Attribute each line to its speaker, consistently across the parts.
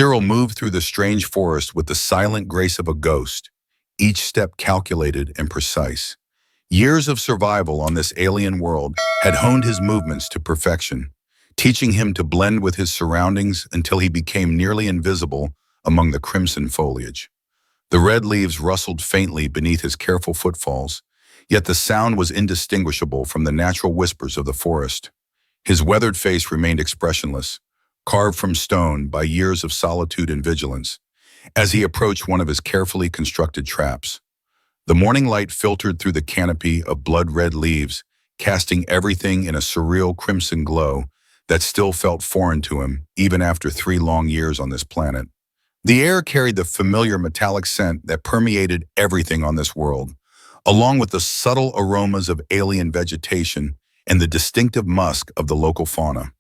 Speaker 1: Cyril moved through the strange forest with the silent grace of a ghost, each step calculated and precise. Years of survival on this alien world had honed his movements to perfection, teaching him to blend with his surroundings until he became nearly invisible among the crimson foliage. The red leaves rustled faintly beneath his careful footfalls, yet the sound was indistinguishable from the natural whispers of the forest. His weathered face remained expressionless, carved from stone by years of solitude and vigilance, as he approached one of his carefully constructed traps. The morning light filtered through the canopy of blood-red leaves, casting everything in a surreal crimson glow that still felt foreign to him, even after 3 long years on this planet. The air carried the familiar metallic scent that permeated everything on this world, along with the subtle aromas of alien vegetation and the distinctive musk of the local fauna.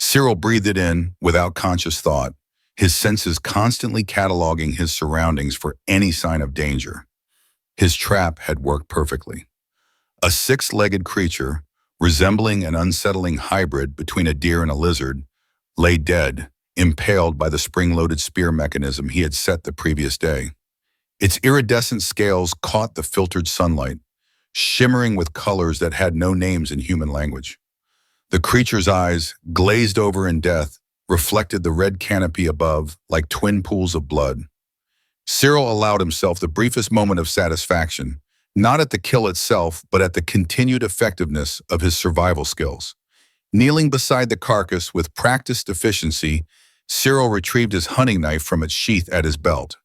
Speaker 1: Cyril breathed it in without conscious thought, his senses constantly cataloging his surroundings for any sign of danger. His trap had worked perfectly. A 6-legged creature, resembling an unsettling hybrid between a deer and a lizard, lay dead, impaled by the spring-loaded spear mechanism he had set the previous day. Its iridescent scales caught the filtered sunlight, shimmering with colors that had no names in human language. The creature's eyes, glazed over in death, reflected the red canopy above like twin pools of blood. Cyril allowed himself the briefest moment of satisfaction, not at the kill itself, but at the continued effectiveness of his survival skills. Kneeling beside the carcass with practiced efficiency, Cyril retrieved his hunting knife from its sheath at his belt.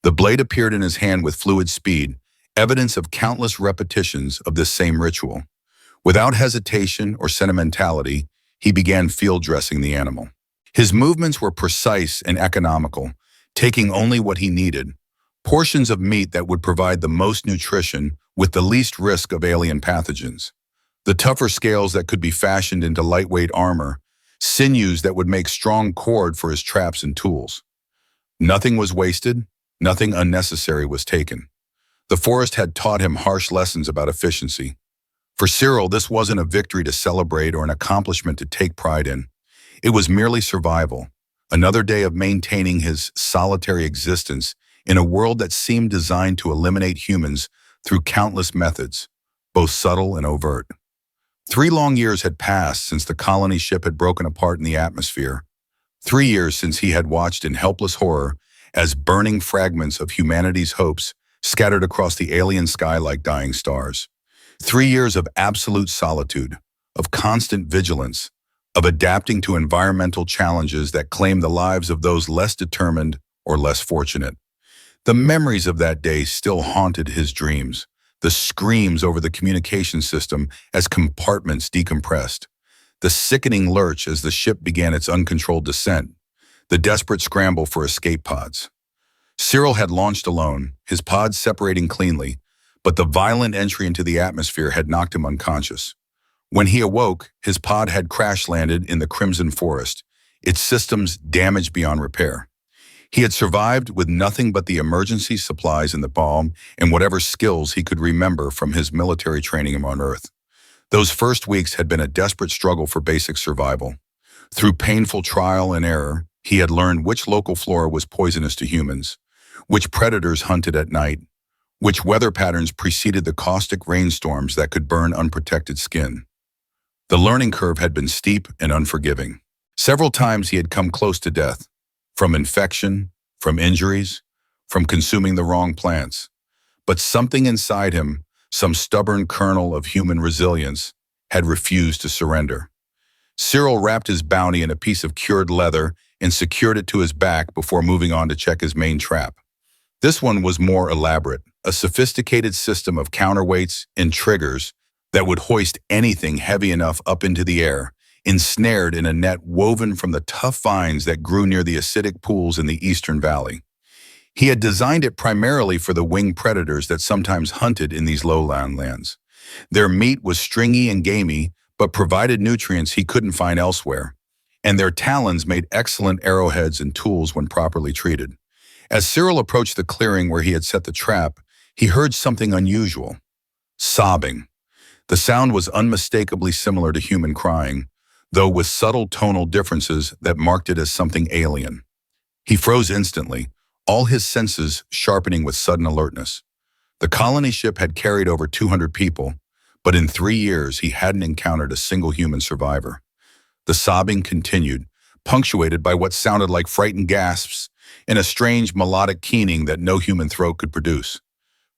Speaker 1: The blade appeared in his hand with fluid speed, evidence of countless repetitions of this same ritual. Without hesitation or sentimentality, he began field dressing the animal. His movements were precise and economical, taking only what he needed, portions of meat that would provide the most nutrition with the least risk of alien pathogens. The tougher scales that could be fashioned into lightweight armor, sinews that would make strong cord for his traps and tools. Nothing was wasted, nothing unnecessary was taken. The forest had taught him harsh lessons about efficiency. For Cyril, this wasn't a victory to celebrate or an accomplishment to take pride in. It was merely survival, another day of maintaining his solitary existence in a world that seemed designed to eliminate humans through countless methods, both subtle and overt. 3 long years had passed since the colony ship had broken apart in the atmosphere. 3 years since he had watched in helpless horror as burning fragments of humanity's hopes scattered across the alien sky like dying stars. 3 years of absolute solitude, of constant vigilance, of adapting to environmental challenges that claim the lives of those less determined or less fortunate. The memories of that day still haunted his dreams, the screams over the communication system as compartments decompressed, the sickening lurch as the ship began its uncontrolled descent, the desperate scramble for escape pods. Cyril had launched alone, his pods separating cleanly, but the violent entry into the atmosphere had knocked him unconscious. When he awoke, his pod had crash-landed in the Crimson Forest, its systems damaged beyond repair. He had survived with nothing but the emergency supplies in the bomb and whatever skills he could remember from his military training on Earth. Those first weeks had been a desperate struggle for basic survival. Through painful trial and error, he had learned which local flora was poisonous to humans, which predators hunted at night, which weather patterns preceded the caustic rainstorms that could burn unprotected skin. The learning curve had been steep and unforgiving. Several times he had come close to death, from infection, from injuries, from consuming the wrong plants. But something inside him, some stubborn kernel of human resilience, had refused to surrender. Cyril wrapped his bounty in a piece of cured leather and secured it to his back before moving on to check his main trap. This one was more elaborate, a sophisticated system of counterweights and triggers that would hoist anything heavy enough up into the air, ensnared in a net woven from the tough vines that grew near the acidic pools in the eastern valley. He had designed it primarily for the winged predators that sometimes hunted in these lowland lands. Their meat was stringy and gamey, but provided nutrients he couldn't find elsewhere, and their talons made excellent arrowheads and tools when properly treated. As Cyril approached the clearing where he had set the trap, he heard something unusual: sobbing. The sound was unmistakably similar to human crying, though with subtle tonal differences that marked it as something alien. He froze instantly, all his senses sharpening with sudden alertness. The colony ship had carried over 200 people, but in 3 years he hadn't encountered a single human survivor. The sobbing continued, punctuated by what sounded like frightened gasps and a strange melodic keening that no human throat could produce.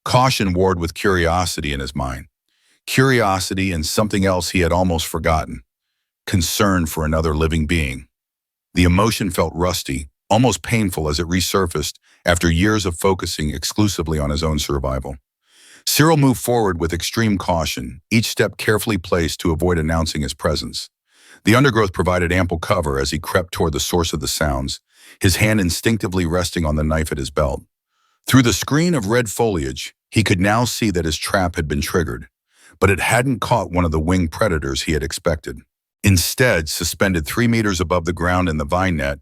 Speaker 1: Caution warred with curiosity in his mind. Curiosity and something else he had almost forgotten. Concern for another living being. The emotion felt rusty, almost painful as it resurfaced after years of focusing exclusively on his own survival. Cyril moved forward with extreme caution, each step carefully placed to avoid announcing his presence. The undergrowth provided ample cover as he crept toward the source of the sounds, his hand instinctively resting on the knife at his belt. Through the screen of red foliage, he could now see that his trap had been triggered, but it hadn't caught one of the winged predators he had expected. Instead, suspended 3 meters above the ground in the vine net,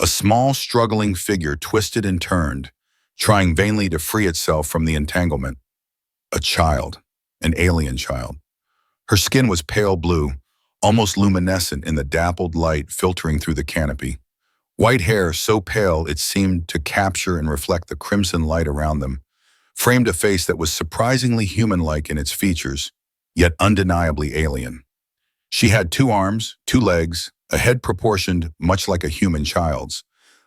Speaker 1: a small, struggling figure twisted and turned, trying vainly to free itself from the entanglement. A child, an alien child. Her skin was pale blue, almost luminescent in the dappled light filtering through the canopy. White hair so pale it seemed to capture and reflect the crimson light around them, framed a face that was surprisingly human-like in its features, yet undeniably alien. She had 2 arms, 2 legs, a head proportioned much like a human child's,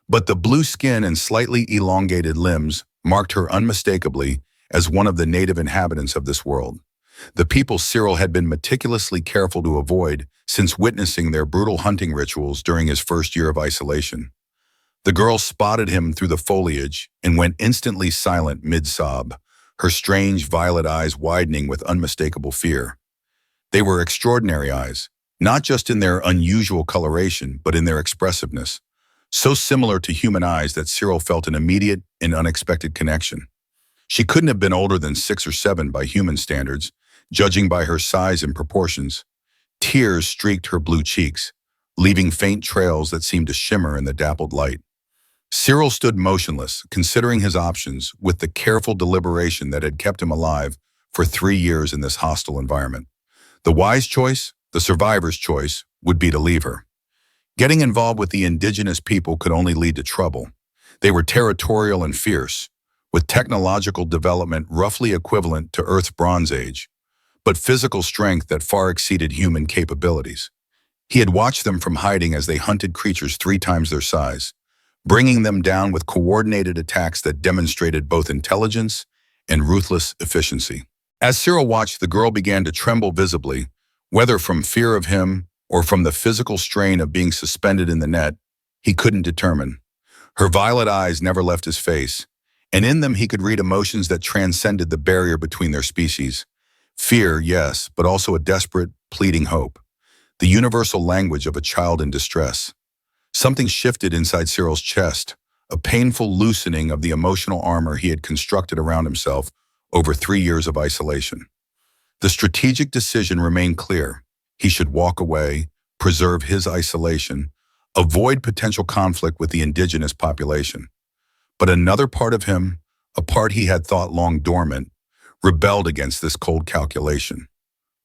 Speaker 1: but the blue skin and slightly elongated limbs marked her unmistakably as one of the native inhabitants of this world, the people Cyril had been meticulously careful to avoid since witnessing their brutal hunting rituals during his first year of isolation. The girl spotted him through the foliage and went instantly silent mid-sob, her strange violet eyes widening with unmistakable fear. They were extraordinary eyes, not just in their unusual coloration, but in their expressiveness, so similar to human eyes that Cyril felt an immediate and unexpected connection. She couldn't have been older than 6 or 7 by human standards, judging by her size and proportions. Tears streaked her blue cheeks, leaving faint trails that seemed to shimmer in the dappled light. Cyril stood motionless, considering his options with the careful deliberation that had kept him alive for 3 years in this hostile environment. The wise choice, the survivor's choice, would be to leave her. Getting involved with the indigenous people could only lead to trouble. They were territorial and fierce, with technological development roughly equivalent to Earth's Bronze Age, but physical strength that far exceeded human capabilities. He had watched them from hiding as they hunted creatures 3 times their size, bringing them down with coordinated attacks that demonstrated both intelligence and ruthless efficiency. As Cyril watched, the girl began to tremble visibly, whether from fear of him or from the physical strain of being suspended in the net, he couldn't determine. Her violet eyes never left his face, and in them he could read emotions that transcended the barrier between their species. Fear, yes, but also a desperate, pleading hope. The universal language of a child in distress. Something shifted inside Cyril's chest, a painful loosening of the emotional armor he had constructed around himself over 3 years of isolation. The strategic decision remained clear. He should walk away, preserve his isolation, avoid potential conflict with the indigenous population. But another part of him, a part he had thought long dormant, rebelled against this cold calculation.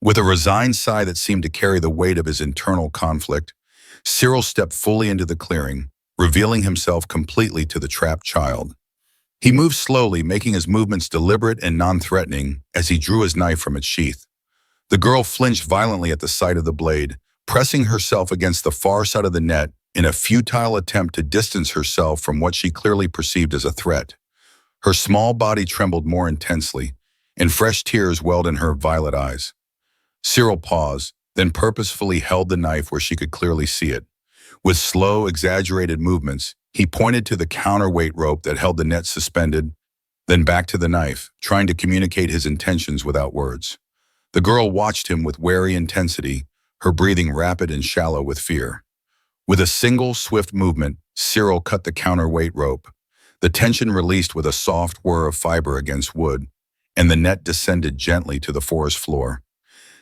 Speaker 1: With a resigned sigh that seemed to carry the weight of his internal conflict, Cyril stepped fully into the clearing, revealing himself completely to the trapped child. He moved slowly, making his movements deliberate and non-threatening as he drew his knife from its sheath. The girl flinched violently at the sight of the blade, pressing herself against the far side of the net in a futile attempt to distance herself from what she clearly perceived as a threat. Her small body trembled more intensely, and fresh tears welled in her violet eyes. Cyril paused, then purposefully held the knife where she could clearly see it. With slow, exaggerated movements, he pointed to the counterweight rope that held the net suspended, then back to the knife, trying to communicate his intentions without words. The girl watched him with wary intensity, her breathing rapid and shallow with fear. With a single, swift movement, Cyril cut the counterweight rope. The tension released with a soft whir of fiber against wood, and the net descended gently to the forest floor,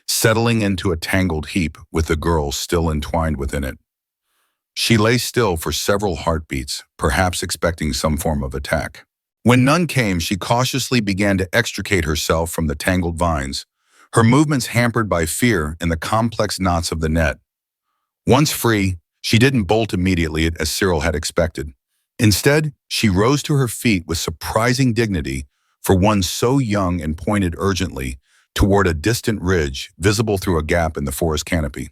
Speaker 1: settling into a tangled heap with the girl still entwined within it. She lay still for several heartbeats, perhaps expecting some form of attack. When none came, she cautiously began to extricate herself from the tangled vines, her movements hampered by fear and the complex knots of the net. Once free, she didn't bolt immediately as Cyril had expected. Instead, she rose to her feet with surprising dignity for one so young and pointed urgently toward a distant ridge visible through a gap in the forest canopy.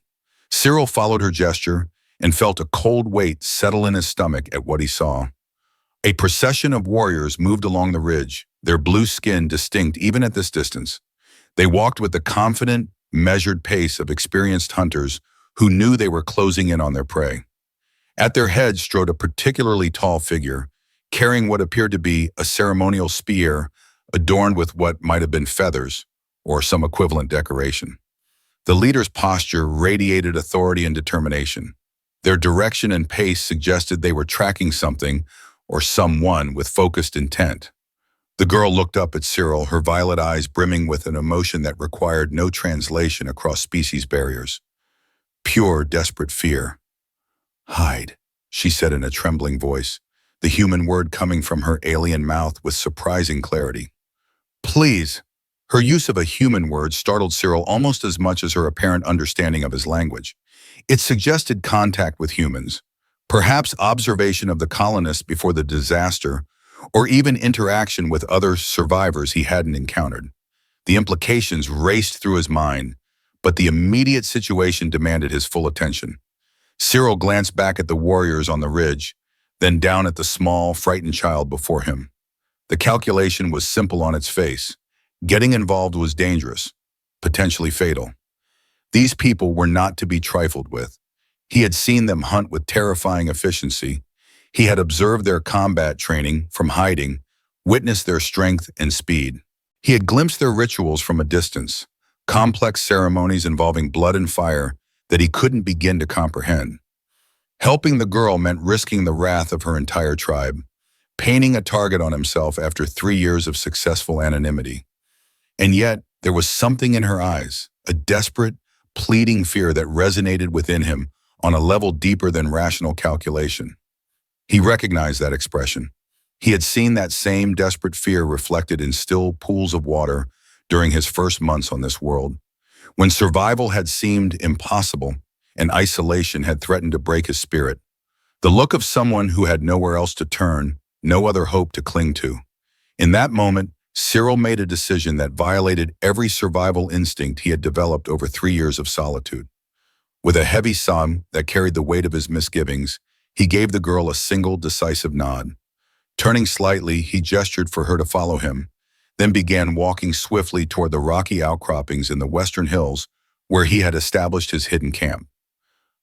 Speaker 1: Cyril followed her gesture and felt a cold weight settle in his stomach at what he saw. A procession of warriors moved along the ridge, their blue skin distinct even at this distance. They walked with the confident, measured pace of experienced hunters who knew they were closing in on their prey. At their head strode a particularly tall figure, carrying what appeared to be a ceremonial spear adorned with what might have been feathers or some equivalent decoration. The leader's posture radiated authority and determination. Their direction and pace suggested they were tracking something or someone with focused intent. The girl looked up at Cyril, her violet eyes brimming with an emotion that required no translation across species barriers. Pure, desperate fear. "Hide," she said in a trembling voice, the human word coming from her alien mouth with surprising clarity. "Please." Her use of a human word startled Cyril almost as much as her apparent understanding of his language. It suggested contact with humans, perhaps observation of the colonists before the disaster, or even interaction with other survivors he hadn't encountered. The implications raced through his mind, but the immediate situation demanded his full attention. Cyril glanced back at the warriors on the ridge, then down at the small, frightened child before him. The calculation was simple on its face. Getting involved was dangerous, potentially fatal. These people were not to be trifled with. He had seen them hunt with terrifying efficiency. He had observed their combat training from hiding, witnessed their strength and speed. He had glimpsed their rituals from a distance, complex ceremonies involving blood and fire that he couldn't begin to comprehend. Helping the girl meant risking the wrath of her entire tribe, painting a target on himself after 3 years of successful anonymity. And yet, there was something in her eyes, a desperate, pleading fear that resonated within him on a level deeper than rational calculation. He recognized that expression. He had seen that same desperate fear reflected in still pools of water during his first months on this world, when survival had seemed impossible and isolation had threatened to break his spirit. The look of someone who had nowhere else to turn, no other hope to cling to. In that moment, Cyril made a decision that violated every survival instinct he had developed over 3 years of solitude. With a heavy sigh that carried the weight of his misgivings, he gave the girl a single, decisive nod. Turning slightly, he gestured for her to follow him, then began walking swiftly toward the rocky outcroppings in the western hills where he had established his hidden camp.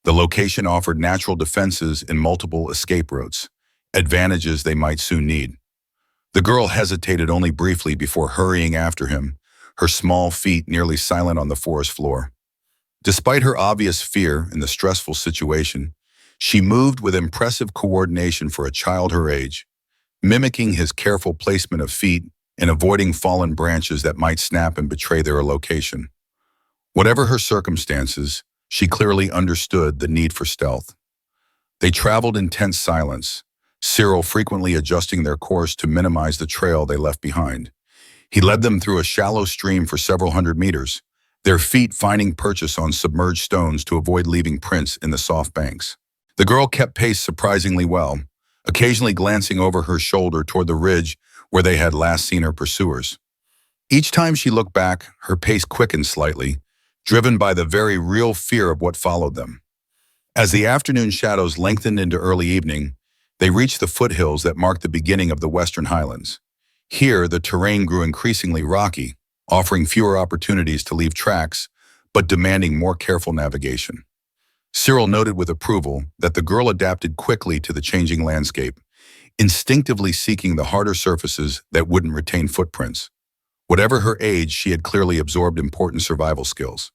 Speaker 1: The location offered natural defenses and multiple escape routes, advantages they might soon need. The girl hesitated only briefly before hurrying after him, her small feet nearly silent on the forest floor. Despite her obvious fear in the stressful situation, she moved with impressive coordination for a child her age, mimicking his careful placement of feet and avoiding fallen branches that might snap and betray their location. Whatever her circumstances, she clearly understood the need for stealth. They traveled in tense silence, Cyril frequently adjusting their course to minimize the trail they left behind. He led them through a shallow stream for several hundred meters, their feet finding purchase on submerged stones to avoid leaving prints in the soft banks. The girl kept pace surprisingly well, occasionally glancing over her shoulder toward the ridge where they had last seen her pursuers. Each time she looked back, her pace quickened slightly, driven by the very real fear of what followed them. As the afternoon shadows lengthened into early evening, they reached the foothills that marked the beginning of the Western Highlands. Here, the terrain grew increasingly rocky, offering fewer opportunities to leave tracks, but demanding more careful navigation. Cyril noted with approval that the girl adapted quickly to the changing landscape, instinctively seeking the harder surfaces that wouldn't retain footprints. Whatever her age, she had clearly absorbed important survival skills.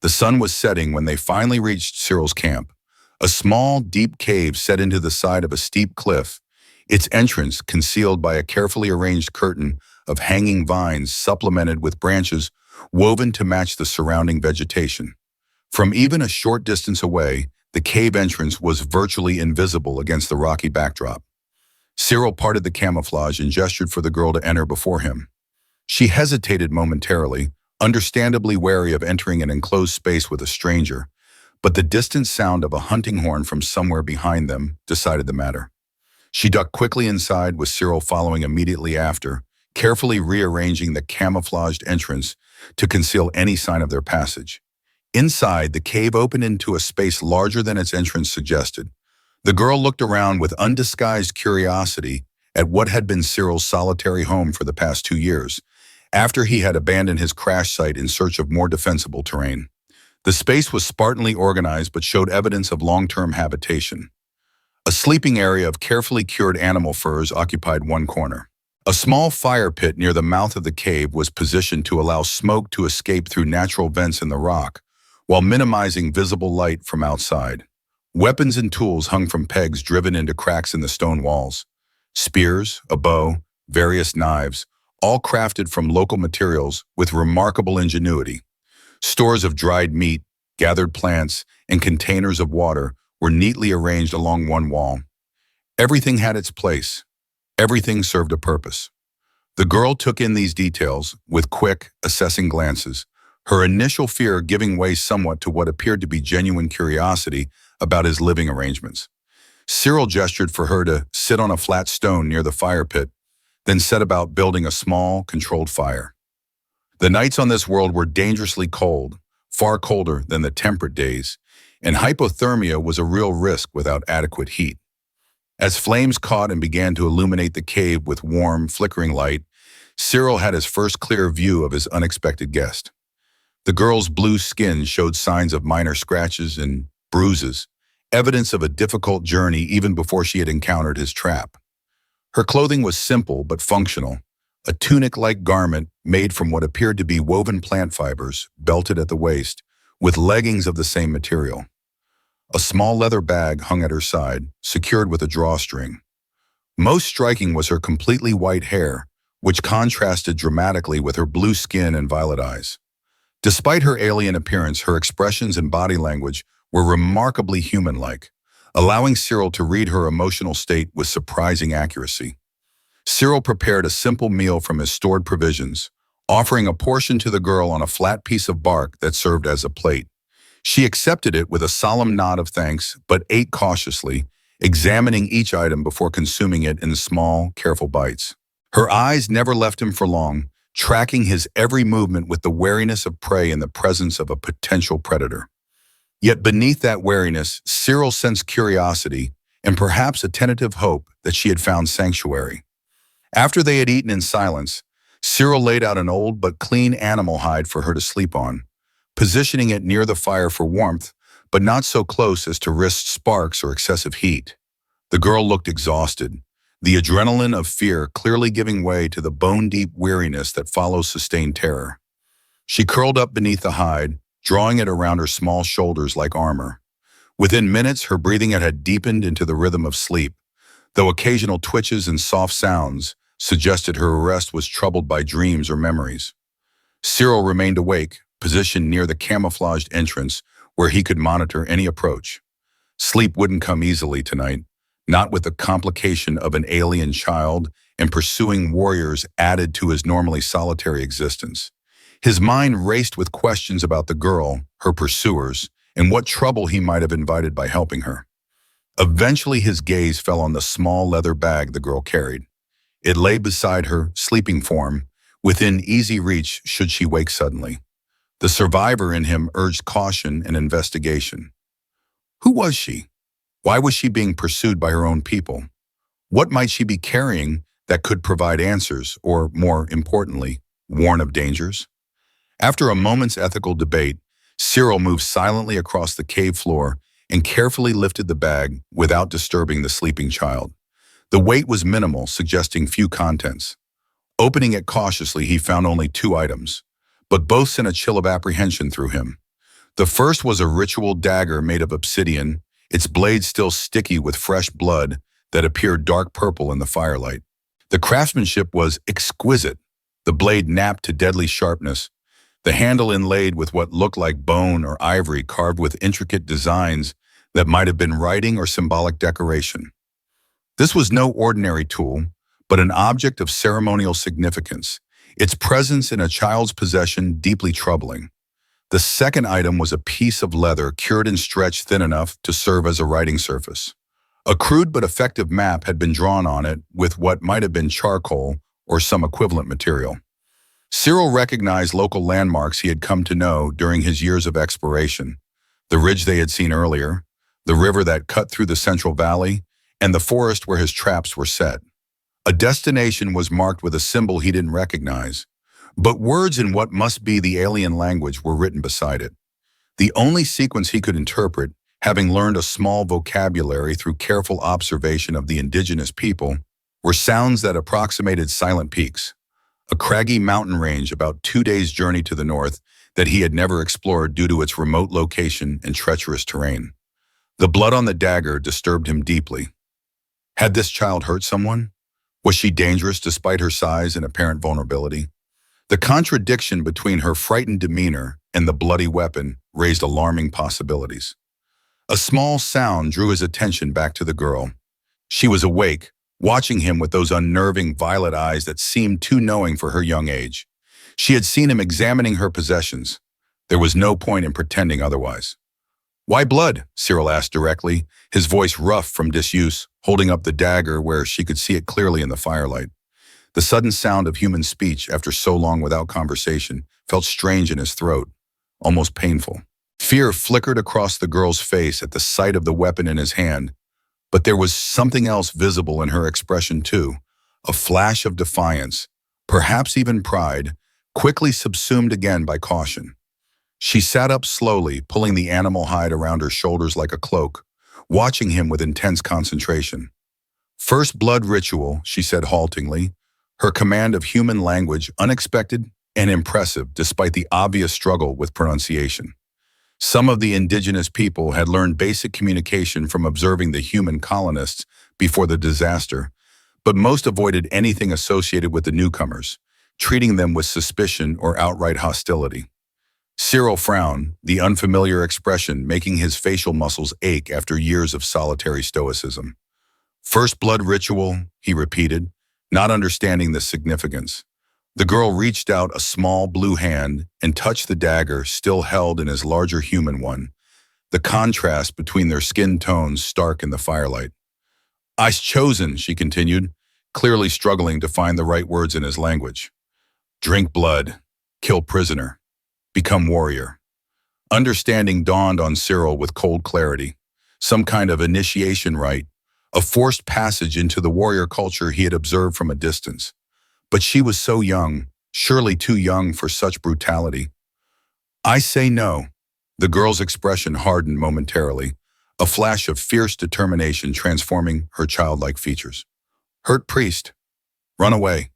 Speaker 1: The sun was setting when they finally reached Cyril's camp, a small, deep cave set into the side of a steep cliff, its entrance concealed by a carefully arranged curtain of hanging vines supplemented with branches woven to match the surrounding vegetation. From even a short distance away, the cave entrance was virtually invisible against the rocky backdrop. Cyril parted the camouflage and gestured for the girl to enter before him. She hesitated momentarily, understandably wary of entering an enclosed space with a stranger, but the distant sound of a hunting horn from somewhere behind them decided the matter. She ducked quickly inside with Cyril following immediately after, carefully rearranging the camouflaged entrance to conceal any sign of their passage. Inside, the cave opened into a space larger than its entrance suggested. The girl looked around with undisguised curiosity at what had been Cyril's solitary home for the past 2 years, after he had abandoned his crash site in search of more defensible terrain. The space was spartanly organized but showed evidence of long-term habitation. A sleeping area of carefully cured animal furs occupied one corner. A small fire pit near the mouth of the cave was positioned to allow smoke to escape through natural vents in the rock, while minimizing visible light from outside. Weapons and tools hung from pegs driven into cracks in the stone walls. Spears, a bow, various knives, all crafted from local materials with remarkable ingenuity. Stores of dried meat, gathered plants, and containers of water were neatly arranged along one wall. Everything had its place. Everything served a purpose. The girl took in these details with quick, assessing glances, her initial fear giving way somewhat to what appeared to be genuine curiosity about his living arrangements. Cyril gestured for her to sit on a flat stone near the fire pit, then set about building a small, controlled fire. The nights on this world were dangerously cold, far colder than the temperate days, and hypothermia was a real risk without adequate heat. As flames caught and began to illuminate the cave with warm, flickering light, Cyril had his first clear view of his unexpected guest. The girl's blue skin showed signs of minor scratches and bruises, evidence of a difficult journey even before she had encountered his trap. Her clothing was simple but functional, a tunic-like garment made from what appeared to be woven plant fibers, belted at the waist, with leggings of the same material. A small leather bag hung at her side, secured with a drawstring. Most striking was her completely white hair, which contrasted dramatically with her blue skin and violet eyes. Despite her alien appearance, her expressions and body language were remarkably human-like, allowing Cyril to read her emotional state with surprising accuracy. Cyril prepared a simple meal from his stored provisions, offering a portion to the girl on a flat piece of bark that served as a plate. She accepted it with a solemn nod of thanks, but ate cautiously, examining each item before consuming it in small, careful bites. Her eyes never left him for long, tracking his every movement with the wariness of prey in the presence of a potential predator. Yet beneath that wariness, Cyril sensed curiosity and perhaps a tentative hope that she had found sanctuary. After they had eaten in silence, Cyril laid out an old but clean animal hide for her to sleep on, positioning it near the fire for warmth, but not so close as to risk sparks or excessive heat. The girl looked exhausted, the adrenaline of fear clearly giving way to the bone-deep weariness that follows sustained terror. She curled up beneath the hide, drawing it around her small shoulders like armor. Within minutes, her breathing had deepened into the rhythm of sleep, though occasional twitches and soft sounds suggested her rest was troubled by dreams or memories. Cyril remained awake, positioned near the camouflaged entrance where he could monitor any approach. Sleep wouldn't come easily tonight, not with the complication of an alien child and pursuing warriors added to his normally solitary existence. His mind raced with questions about the girl, her pursuers, and what trouble he might have invited by helping her. Eventually, his gaze fell on the small leather bag the girl carried. It lay beside her, sleeping form, within easy reach should she wake suddenly. The survivor in him urged caution and investigation. Who was she? Why was she being pursued by her own people? What might she be carrying that could provide answers, or, more importantly, warn of dangers? After a moment's ethical debate, Cyril moved silently across the cave floor and carefully lifted the bag without disturbing the sleeping child. The weight was minimal, suggesting few contents. Opening it cautiously, he found only 2 items, but both sent a chill of apprehension through him. The first was a ritual dagger made of obsidian, its blade still sticky with fresh blood that appeared dark purple in the firelight. The craftsmanship was exquisite, the blade napped to deadly sharpness, the handle inlaid with what looked like bone or ivory carved with intricate designs that might have been writing or symbolic decoration. This was no ordinary tool, but an object of ceremonial significance, its presence in a child's possession deeply troubling. The second item was a piece of leather cured and stretched thin enough to serve as a writing surface. A crude but effective map had been drawn on it with what might have been charcoal or some equivalent material. Cyril recognized local landmarks he had come to know during his years of exploration: the ridge they had seen earlier, the river that cut through the Central Valley, and the forest where his traps were set. A destination was marked with a symbol he didn't recognize, but words in what must be the alien language were written beside it. The only sequence he could interpret, having learned a small vocabulary through careful observation of the indigenous people, were sounds that approximated silent peaks, a craggy mountain range about 2 days' journey to the north that he had never explored due to its remote location and treacherous terrain. The blood on the dagger disturbed him deeply. Had this child hurt someone? Was she dangerous despite her size and apparent vulnerability? The contradiction between her frightened demeanor and the bloody weapon raised alarming possibilities. A small sound drew his attention back to the girl. She was awake, watching him with those unnerving violet eyes that seemed too knowing for her young age. She had seen him examining her possessions. There was no point in pretending otherwise. "Why blood?" Cyril asked directly, his voice rough from disuse, holding up the dagger where she could see it clearly in the firelight. The sudden sound of human speech after so long without conversation felt strange in his throat, almost painful. Fear flickered across the girl's face at the sight of the weapon in his hand, but there was something else visible in her expression too, a flash of defiance, perhaps even pride, quickly subsumed again by caution. She sat up slowly, pulling the animal hide around her shoulders like a cloak, watching him with intense concentration. "First blood ritual," she said haltingly, her command of human language unexpected and impressive despite the obvious struggle with pronunciation. Some of the indigenous people had learned basic communication from observing the human colonists before the disaster, but most avoided anything associated with the newcomers, treating them with suspicion or outright hostility. Cyril frowned, the unfamiliar expression making his facial muscles ache after years of solitary stoicism. "First blood ritual," he repeated, not understanding the significance. The girl reached out a small blue hand and touched the dagger still held in his larger human one, the contrast between their skin tones stark in the firelight. "I's chosen," she continued, clearly struggling to find the right words in his language. "Drink blood, kill prisoner, become warrior." Understanding dawned on Cyril with cold clarity, some kind of initiation rite, a forced passage into the warrior culture he had observed from a distance. But she was so young, surely too young for such brutality. "I say no." The girl's expression hardened momentarily, a flash of fierce determination transforming her childlike features. "Hurt priest. Run away."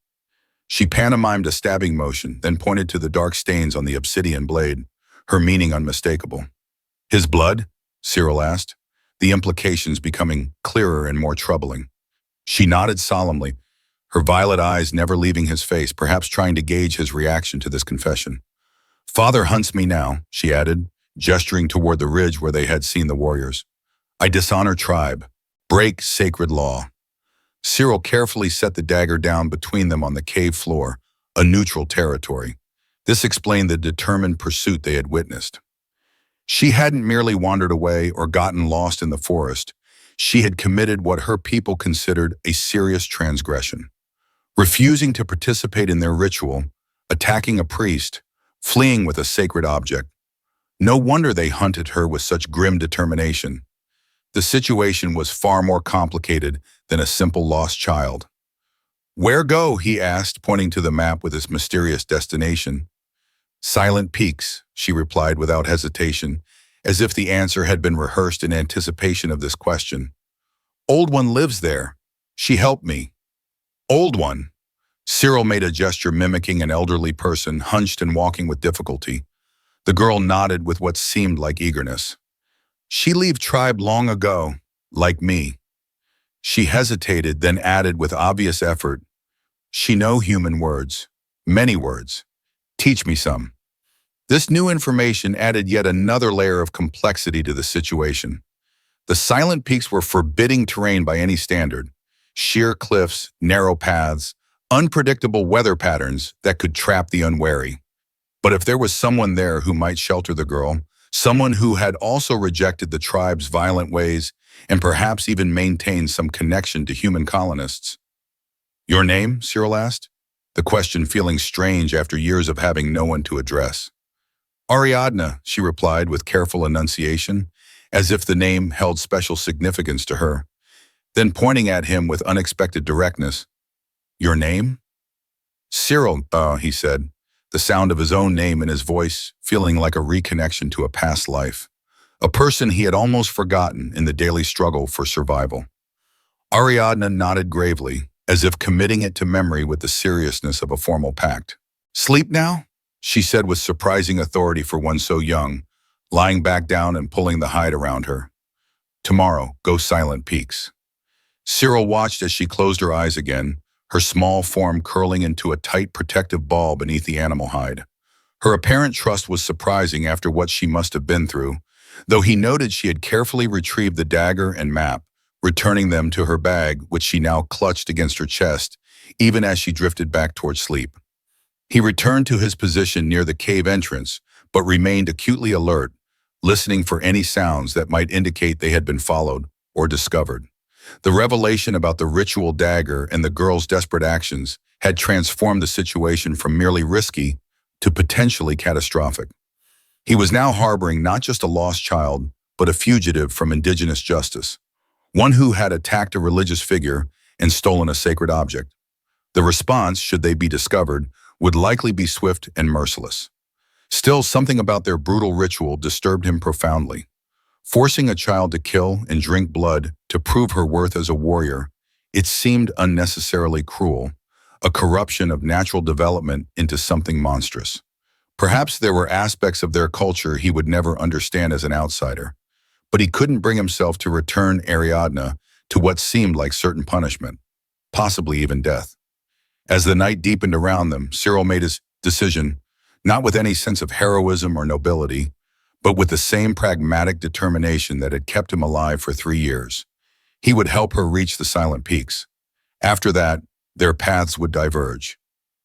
Speaker 1: She pantomimed a stabbing motion, then pointed to the dark stains on the obsidian blade, her meaning unmistakable. "His blood?" Cyril asked, the implications becoming clearer and more troubling. She nodded solemnly, her violet eyes never leaving his face, perhaps trying to gauge his reaction to this confession. "Father hunts me now," she added, gesturing toward the ridge where they had seen the warriors. "I dishonor tribe, break sacred law." Cyril carefully set the dagger down between them on the cave floor, a neutral territory. This explained the determined pursuit they had witnessed. She hadn't merely wandered away or gotten lost in the forest. She had committed what her people considered a serious transgression. Refusing to participate in their ritual, attacking a priest, fleeing with a sacred object. No wonder they hunted her with such grim determination. The situation was far more complicated than a simple lost child. "Where go?" he asked, pointing to the map with its mysterious destination. "Silent Peaks," she replied without hesitation, as if the answer had been rehearsed in anticipation of this question. "Old One lives there. She helped me." "Old One?" Cyril made a gesture mimicking an elderly person hunched and walking with difficulty. The girl nodded with what seemed like eagerness. "She leave tribe long ago, like me." She hesitated, then added with obvious effort, "She know human words, many words. Teach me some." This new information added yet another layer of complexity to the situation. The Silent Peaks were forbidding terrain by any standard. Sheer cliffs, narrow paths, unpredictable weather patterns that could trap the unwary. But if there was someone there who might shelter the girl, someone who had also rejected the tribe's violent ways, and perhaps even maintain some connection to human colonists. "Your name?" Cyril asked, the question feeling strange after years of having no one to address. "Ariadna," she replied with careful enunciation, as if the name held special significance to her. Then pointing at him with unexpected directness, "Your name?" "Cyril," he said, the sound of his own name in his voice feeling like a reconnection to a past life, a person he had almost forgotten in the daily struggle for survival. Ariadna nodded gravely, as if committing it to memory with the seriousness of a formal pact. "Sleep now?" she said with surprising authority for one so young, lying back down and pulling the hide around her. "Tomorrow, go Silent Peaks." Cyril watched as she closed her eyes again, her small form curling into a tight protective ball beneath the animal hide. Her apparent trust was surprising after what she must have been through, though he noted she had carefully retrieved the dagger and map, returning them to her bag, which she now clutched against her chest, even as she drifted back toward sleep. He returned to his position near the cave entrance, but remained acutely alert, listening for any sounds that might indicate they had been followed or discovered. The revelation about the ritual dagger and the girl's desperate actions had transformed the situation from merely risky to potentially catastrophic. He was now harboring not just a lost child, but a fugitive from indigenous justice, one who had attacked a religious figure and stolen a sacred object. The response, should they be discovered, would likely be swift and merciless. Still, something about their brutal ritual disturbed him profoundly. Forcing a child to kill and drink blood to prove her worth as a warrior, it seemed unnecessarily cruel, a corruption of natural development into something monstrous. Perhaps there were aspects of their culture he would never understand as an outsider, but he couldn't bring himself to return Ariadna to what seemed like certain punishment, possibly even death. As the night deepened around them, Cyril made his decision, not with any sense of heroism or nobility, but with the same pragmatic determination that had kept him alive for 3 years. He would help her reach the Silent Peaks. After that, their paths would diverge.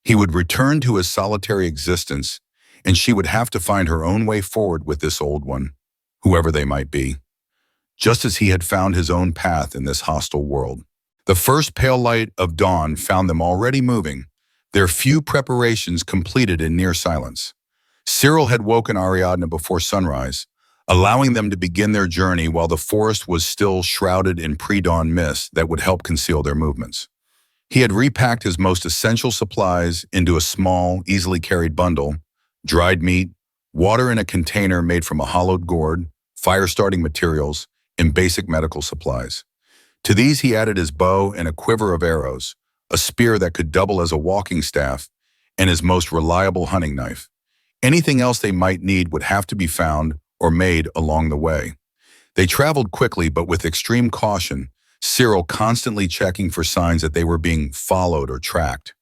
Speaker 1: He would return to his solitary existence, and she would have to find her own way forward with this old one, whoever they might be, just as he had found his own path in this hostile world. The first pale light of dawn found them already moving, their few preparations completed in near silence. Cyril had woken Ariadna before sunrise, allowing them to begin their journey while the forest was still shrouded in pre-dawn mist that would help conceal their movements. He had repacked his most essential supplies into a small, easily carried bundle: dried meat, water in a container made from a hollowed gourd, fire-starting materials, and basic medical supplies. To these he added his bow and a quiver of arrows, a spear that could double as a walking staff, and his most reliable hunting knife. Anything else they might need would have to be found or made along the way. They traveled quickly but with extreme caution, Cyril constantly checking for signs that they were being followed or tracked.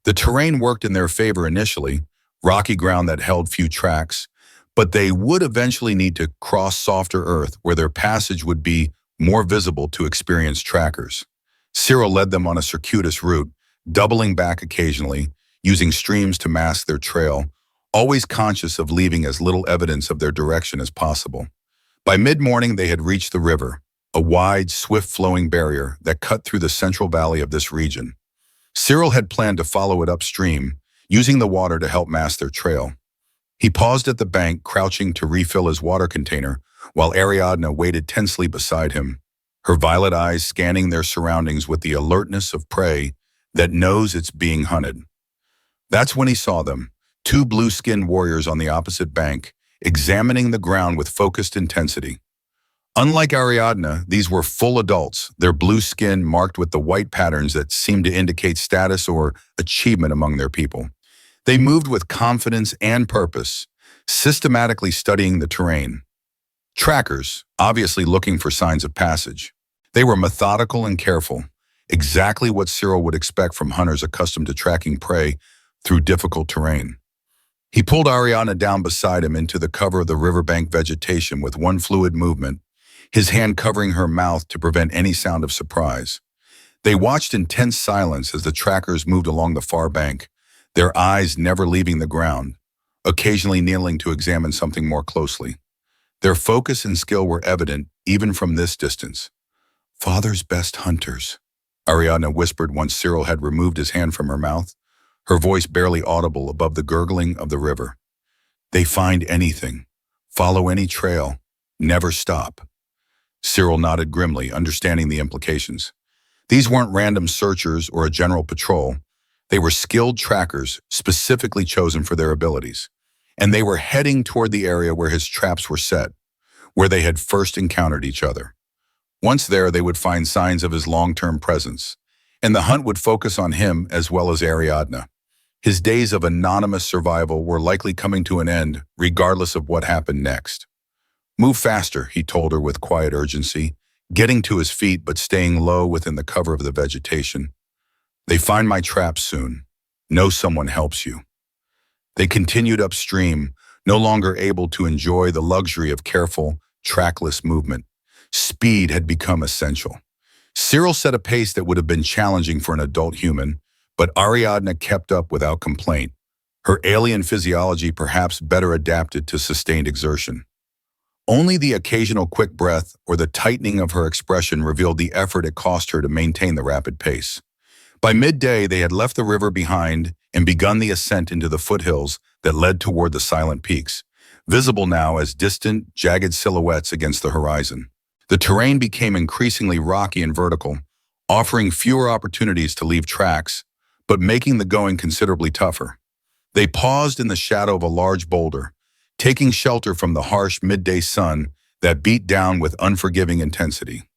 Speaker 1: The terrain worked in their favor initially, rocky ground that held few tracks, but they would eventually need to cross softer earth where their passage would be more visible to experienced trackers. Cyril led them on a circuitous route, doubling back occasionally, using streams to mask their trail, always conscious of leaving as little evidence of their direction as possible. By mid-morning, they had reached the river, a wide, swift-flowing barrier that cut through the central valley of this region. Cyril had planned to follow it upstream, using the water to help mask their trail. He paused at the bank, crouching to refill his water container, while Ariadna waited tensely beside him, her violet eyes scanning their surroundings with the alertness of prey that knows it's being hunted. That's when he saw them, 2 blue-skinned warriors on the opposite bank, examining the ground with focused intensity. Unlike Ariadna, these were full adults, their blue skin marked with the white patterns that seemed to indicate status or achievement among their people. They moved with confidence and purpose, systematically studying the terrain. Trackers, obviously looking for signs of passage. They were methodical and careful, exactly what Cyril would expect from hunters accustomed to tracking prey through difficult terrain. He pulled Ariadna down beside him into the cover of the riverbank vegetation with one fluid movement, his hand covering her mouth to prevent any sound of surprise. They watched in tense silence as the trackers moved along the far bank, their eyes never leaving the ground, occasionally kneeling to examine something more closely. Their focus and skill were evident even from this distance. Father's best hunters, Ariadna whispered once Cyril had removed his hand from her mouth, her voice barely audible above the gurgling of the river. They find anything, follow any trail, never stop. Cyril nodded grimly, understanding the implications. These weren't random searchers or a general patrol. They were skilled trackers, specifically chosen for their abilities. And they were heading toward the area where his traps were set, where they had first encountered each other. Once there, they would find signs of his long-term presence, and the hunt would focus on him as well as Ariadna. His days of anonymous survival were likely coming to an end, regardless of what happened next. Move faster, he told her with quiet urgency, getting to his feet but staying low within the cover of the vegetation. They find my traps soon. Know someone helps you. They continued upstream, no longer able to enjoy the luxury of careful, trackless movement. Speed had become essential. Cyril set a pace that would have been challenging for an adult human, but Ariadna kept up without complaint, her alien physiology perhaps better adapted to sustained exertion. Only the occasional quick breath or the tightening of her expression revealed the effort it cost her to maintain the rapid pace. By midday, they had left the river behind and begun the ascent into the foothills that led toward the silent peaks, visible now as distant, jagged silhouettes against the horizon. The terrain became increasingly rocky and vertical, offering fewer opportunities to leave tracks, but making the going considerably tougher. They paused in the shadow of a large boulder, taking shelter from the harsh midday sun that beat down with unforgiving intensity.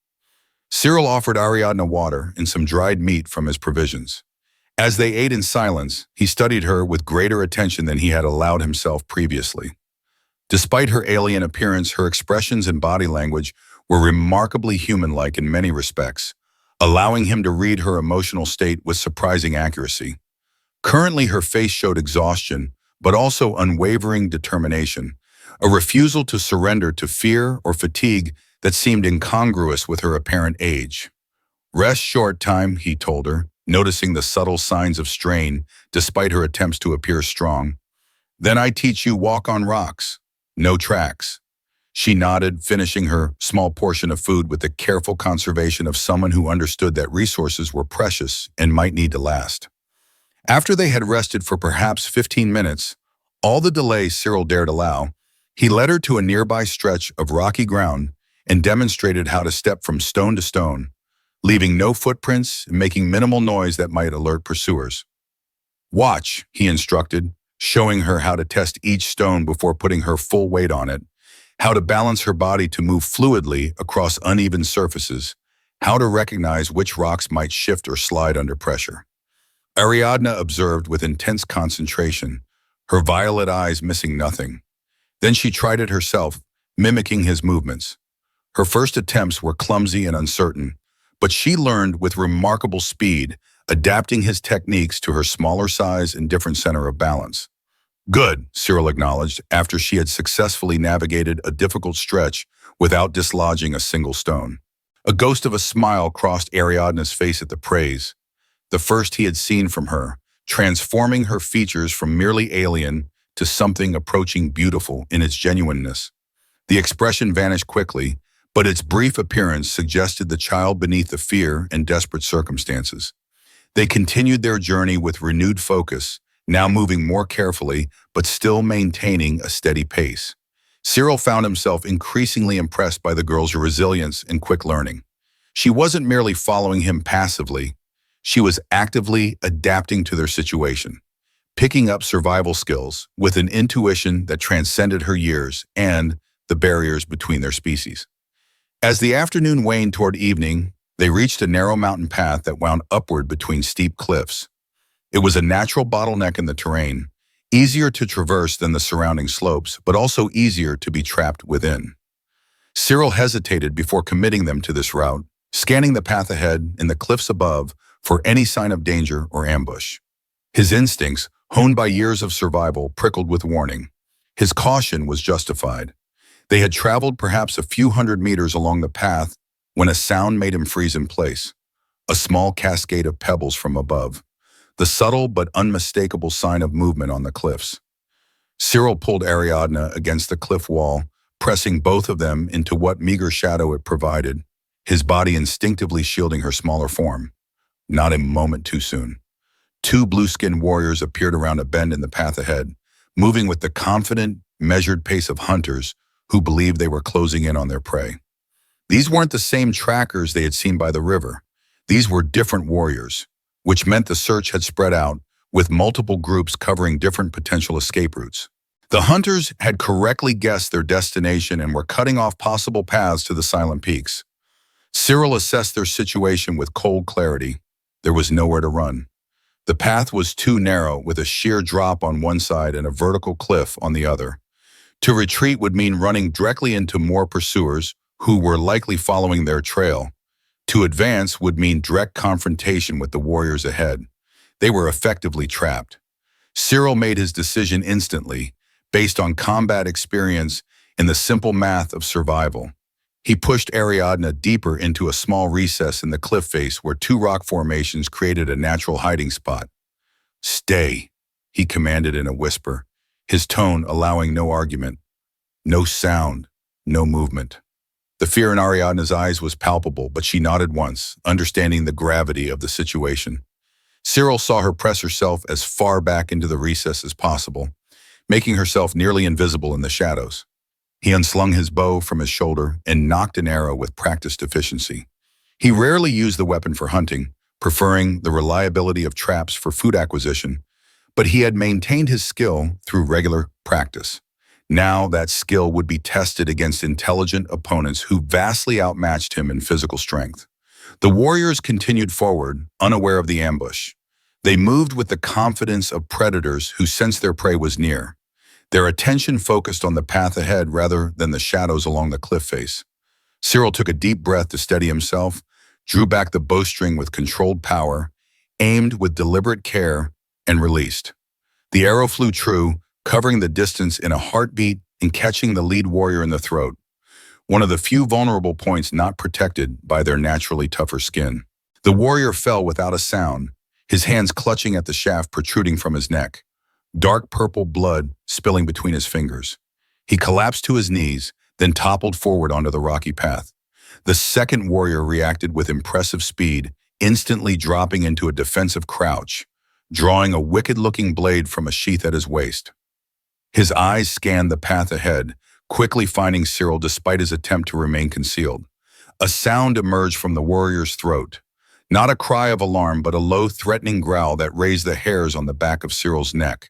Speaker 1: Cyril offered Ariadna water and some dried meat from his provisions. As they ate in silence, he studied her with greater attention than he had allowed himself previously. Despite her alien appearance, her expressions and body language were remarkably human-like in many respects, allowing him to read her emotional state with surprising accuracy. Currently, her face showed exhaustion, but also unwavering determination, a refusal to surrender to fear or fatigue that seemed incongruous with her apparent age. Rest short time, he told her, noticing the subtle signs of strain despite her attempts to appear strong. Then I teach you walk on rocks, no tracks. She nodded, finishing her small portion of food with the careful conservation of someone who understood that resources were precious and might need to last. After they had rested for perhaps 15 minutes, all the delay Cyril dared allow, he led her to a nearby stretch of rocky ground and demonstrated how to step from stone to stone, leaving no footprints and making minimal noise that might alert pursuers. Watch, he instructed, showing her how to test each stone before putting her full weight on it, how to balance her body to move fluidly across uneven surfaces, how to recognize which rocks might shift or slide under pressure. Ariadna observed with intense concentration, her violet eyes missing nothing. Then she tried it herself, mimicking his movements. Her first attempts were clumsy and uncertain, but she learned with remarkable speed, adapting his techniques to her smaller size and different center of balance. Good, Cyril acknowledged, after she had successfully navigated a difficult stretch without dislodging a single stone. A ghost of a smile crossed Ariadna's face at the praise, the first he had seen from her, transforming her features from merely alien to something approaching beautiful in its genuineness. The expression vanished quickly, but its brief appearance suggested the child beneath the fear and desperate circumstances. They continued their journey with renewed focus, now moving more carefully, but still maintaining a steady pace. Cyril found himself increasingly impressed by the girl's resilience and quick learning. She wasn't merely following him passively. She was actively adapting to their situation, picking up survival skills with an intuition that transcended her years and the barriers between their species. As the afternoon waned toward evening, they reached a narrow mountain path that wound upward between steep cliffs. It was a natural bottleneck in the terrain, easier to traverse than the surrounding slopes, but also easier to be trapped within. Cyril hesitated before committing them to this route, scanning the path ahead and the cliffs above for any sign of danger or ambush. His instincts, honed by years of survival, prickled with warning. His caution was justified. They had traveled perhaps a few hundred meters along the path when a sound made him freeze in place, a small cascade of pebbles from above, the subtle but unmistakable sign of movement on the cliffs. Cyril pulled Ariadna against the cliff wall, pressing both of them into what meager shadow it provided, his body instinctively shielding her smaller form. Not a moment too soon. Two blue-skinned warriors appeared around a bend in the path ahead, moving with the confident, measured pace of hunters who believed they were closing in on their prey. These weren't the same trackers they had seen by the river. These were different warriors, which meant the search had spread out, with multiple groups covering different potential escape routes. The hunters had correctly guessed their destination and were cutting off possible paths to the Silent Peaks. Cyril assessed their situation with cold clarity. There was nowhere to run. The path was too narrow, with a sheer drop on one side and a vertical cliff on the other. To retreat would mean running directly into more pursuers who were likely following their trail. To advance would mean direct confrontation with the warriors ahead. They were effectively trapped. Cyril made his decision instantly, based on combat experience and the simple math of survival. He pushed Ariadna deeper into a small recess in the cliff face where two rock formations created a natural hiding spot. "Stay," he commanded in a whisper, his tone allowing no argument. No sound, no movement. The fear in Ariadna's eyes was palpable, but she nodded once, understanding the gravity of the situation. Cyril saw her press herself as far back into the recess as possible, making herself nearly invisible in the shadows. He unslung his bow from his shoulder and knocked an arrow with practiced efficiency. He rarely used the weapon for hunting, preferring the reliability of traps for food acquisition, but he had maintained his skill through regular practice. Now that skill would be tested against intelligent opponents who vastly outmatched him in physical strength. The warriors continued forward, unaware of the ambush. They moved with the confidence of predators who sensed their prey was near. Their attention focused on the path ahead rather than the shadows along the cliff face. Cyril took a deep breath to steady himself, drew back the bowstring with controlled power, aimed with deliberate care, and released. The arrow flew true, covering the distance in a heartbeat and catching the lead warrior in the throat, one of the few vulnerable points not protected by their naturally tougher skin. The warrior fell without a sound, his hands clutching at the shaft protruding from his neck, dark purple blood spilling between his fingers. He collapsed to his knees, then toppled forward onto the rocky path. The second warrior reacted with impressive speed, instantly dropping into a defensive crouch, drawing a wicked-looking blade from a sheath at his waist. His eyes scanned the path ahead, quickly finding Cyril despite his attempt to remain concealed. A sound emerged from the warrior's throat. Not a cry of alarm, but a low, threatening growl that raised the hairs on the back of Cyril's neck.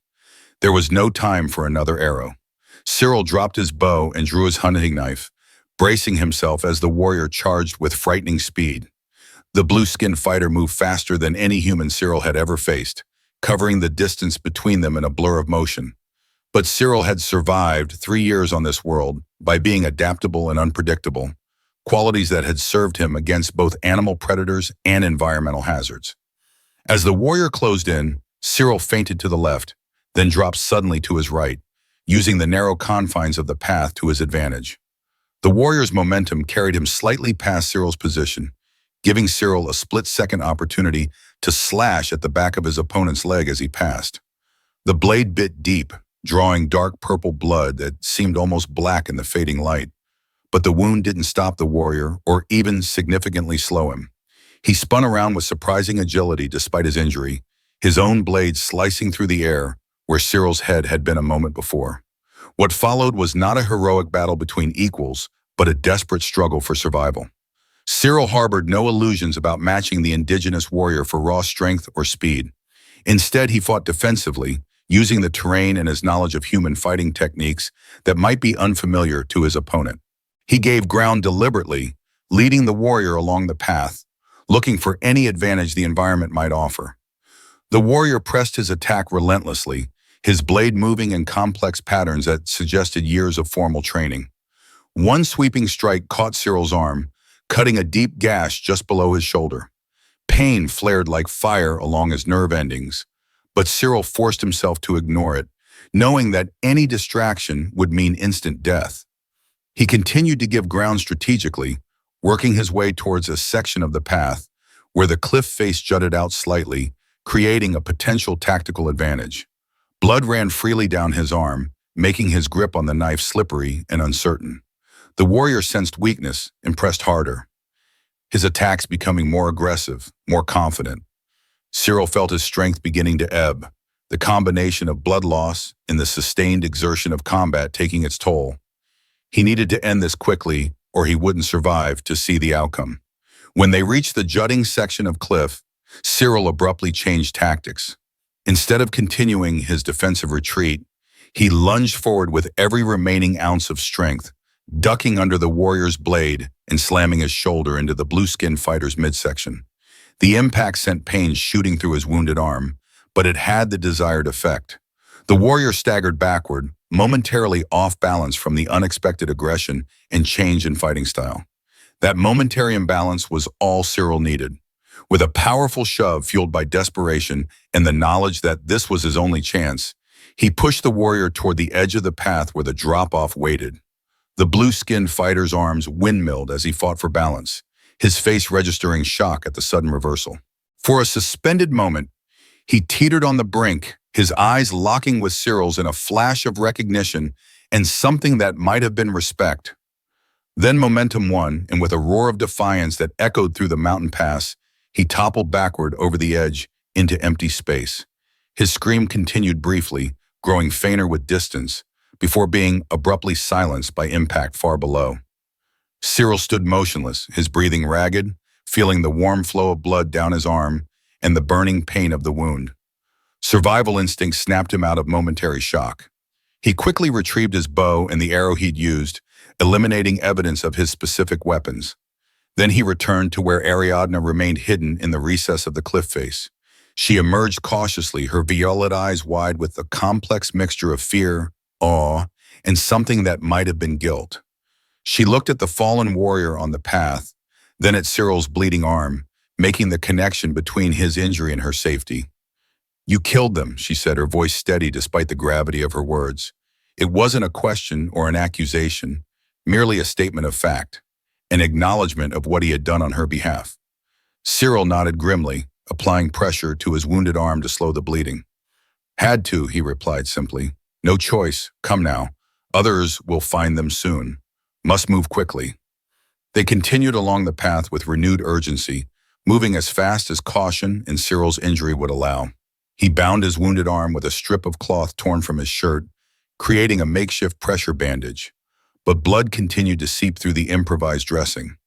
Speaker 1: There was no time for another arrow. Cyril dropped his bow and drew his hunting knife, bracing himself as the warrior charged with frightening speed. The blue-skinned fighter moved faster than any human Cyril had ever faced, covering the distance between them in a blur of motion. But Cyril had survived 3 years on this world by being adaptable and unpredictable, qualities that had served him against both animal predators and environmental hazards. As the warrior closed in, Cyril feinted to the left, then dropped suddenly to his right, using the narrow confines of the path to his advantage. The warrior's momentum carried him slightly past Cyril's position, giving Cyril a split-second opportunity to slash at the back of his opponent's leg as he passed. The blade bit deep, drawing dark purple blood that seemed almost black in the fading light. But the wound didn't stop the warrior or even significantly slow him. He spun around with surprising agility despite his injury, his own blade slicing through the air where Cyril's head had been a moment before. What followed was not a heroic battle between equals, but a desperate struggle for survival. Cyril harbored no illusions about matching the indigenous warrior for raw strength or speed. Instead, he fought defensively, using the terrain and his knowledge of human fighting techniques that might be unfamiliar to his opponent. He gave ground deliberately, leading the warrior along the path, looking for any advantage the environment might offer. The warrior pressed his attack relentlessly, his blade moving in complex patterns that suggested years of formal training. One sweeping strike caught Cyril's arm, cutting a deep gash just below his shoulder. Pain flared like fire along his nerve endings, but Cyril forced himself to ignore it, knowing that any distraction would mean instant death. He continued to give ground strategically, working his way towards a section of the path where the cliff face jutted out slightly, creating a potential tactical advantage. Blood ran freely down his arm, making his grip on the knife slippery and uncertain. The warrior sensed weakness and pressed harder, his attacks becoming more aggressive, more confident. Cyril felt his strength beginning to ebb, the combination of blood loss and the sustained exertion of combat taking its toll. He needed to end this quickly, or he wouldn't survive to see the outcome. When they reached the jutting section of cliff, Cyril abruptly changed tactics. Instead of continuing his defensive retreat, he lunged forward with every remaining ounce of strength, ducking under the warrior's blade and slamming his shoulder into the blue-skinned fighter's midsection. The impact sent pain shooting through his wounded arm, but it had the desired effect. The warrior staggered backward, momentarily off balance from the unexpected aggression and change in fighting style. That momentary imbalance was all Cyril needed. With a powerful shove fueled by desperation and the knowledge that this was his only chance, he pushed the warrior toward the edge of the path where the drop-off waited. The blue-skinned fighter's arms windmilled as he fought for balance, his face registering shock at the sudden reversal. For a suspended moment, he teetered on the brink, his eyes locking with Cyril's in a flash of recognition and something that might have been respect. Then momentum won, and with a roar of defiance that echoed through the mountain pass, he toppled backward over the edge into empty space. His scream continued briefly, growing fainter with distance, before being abruptly silenced by impact far below. Cyril stood motionless, his breathing ragged, feeling the warm flow of blood down his arm and the burning pain of the wound. Survival instinct snapped him out of momentary shock. He quickly retrieved his bow and the arrow he'd used, eliminating evidence of his specific weapons. Then he returned to where Ariadna remained hidden in the recess of the cliff face. She emerged cautiously, her violet eyes wide with a complex mixture of fear, awe, and something that might have been guilt. She looked at the fallen warrior on the path, then at Cyril's bleeding arm, making the connection between his injury and her safety. "You killed them," she said, her voice steady despite the gravity of her words. It wasn't a question or an accusation, merely a statement of fact, an acknowledgement of what he had done on her behalf. Cyril nodded grimly, applying pressure to his wounded arm to slow the bleeding. "Had to," he replied simply. "No choice. Come now. Others will find them soon. Must move quickly." They continued along the path with renewed urgency, moving as fast as caution and Cyril's injury would allow. He bound his wounded arm with a strip of cloth torn from his shirt, creating a makeshift pressure bandage. But blood continued to seep through the improvised dressing.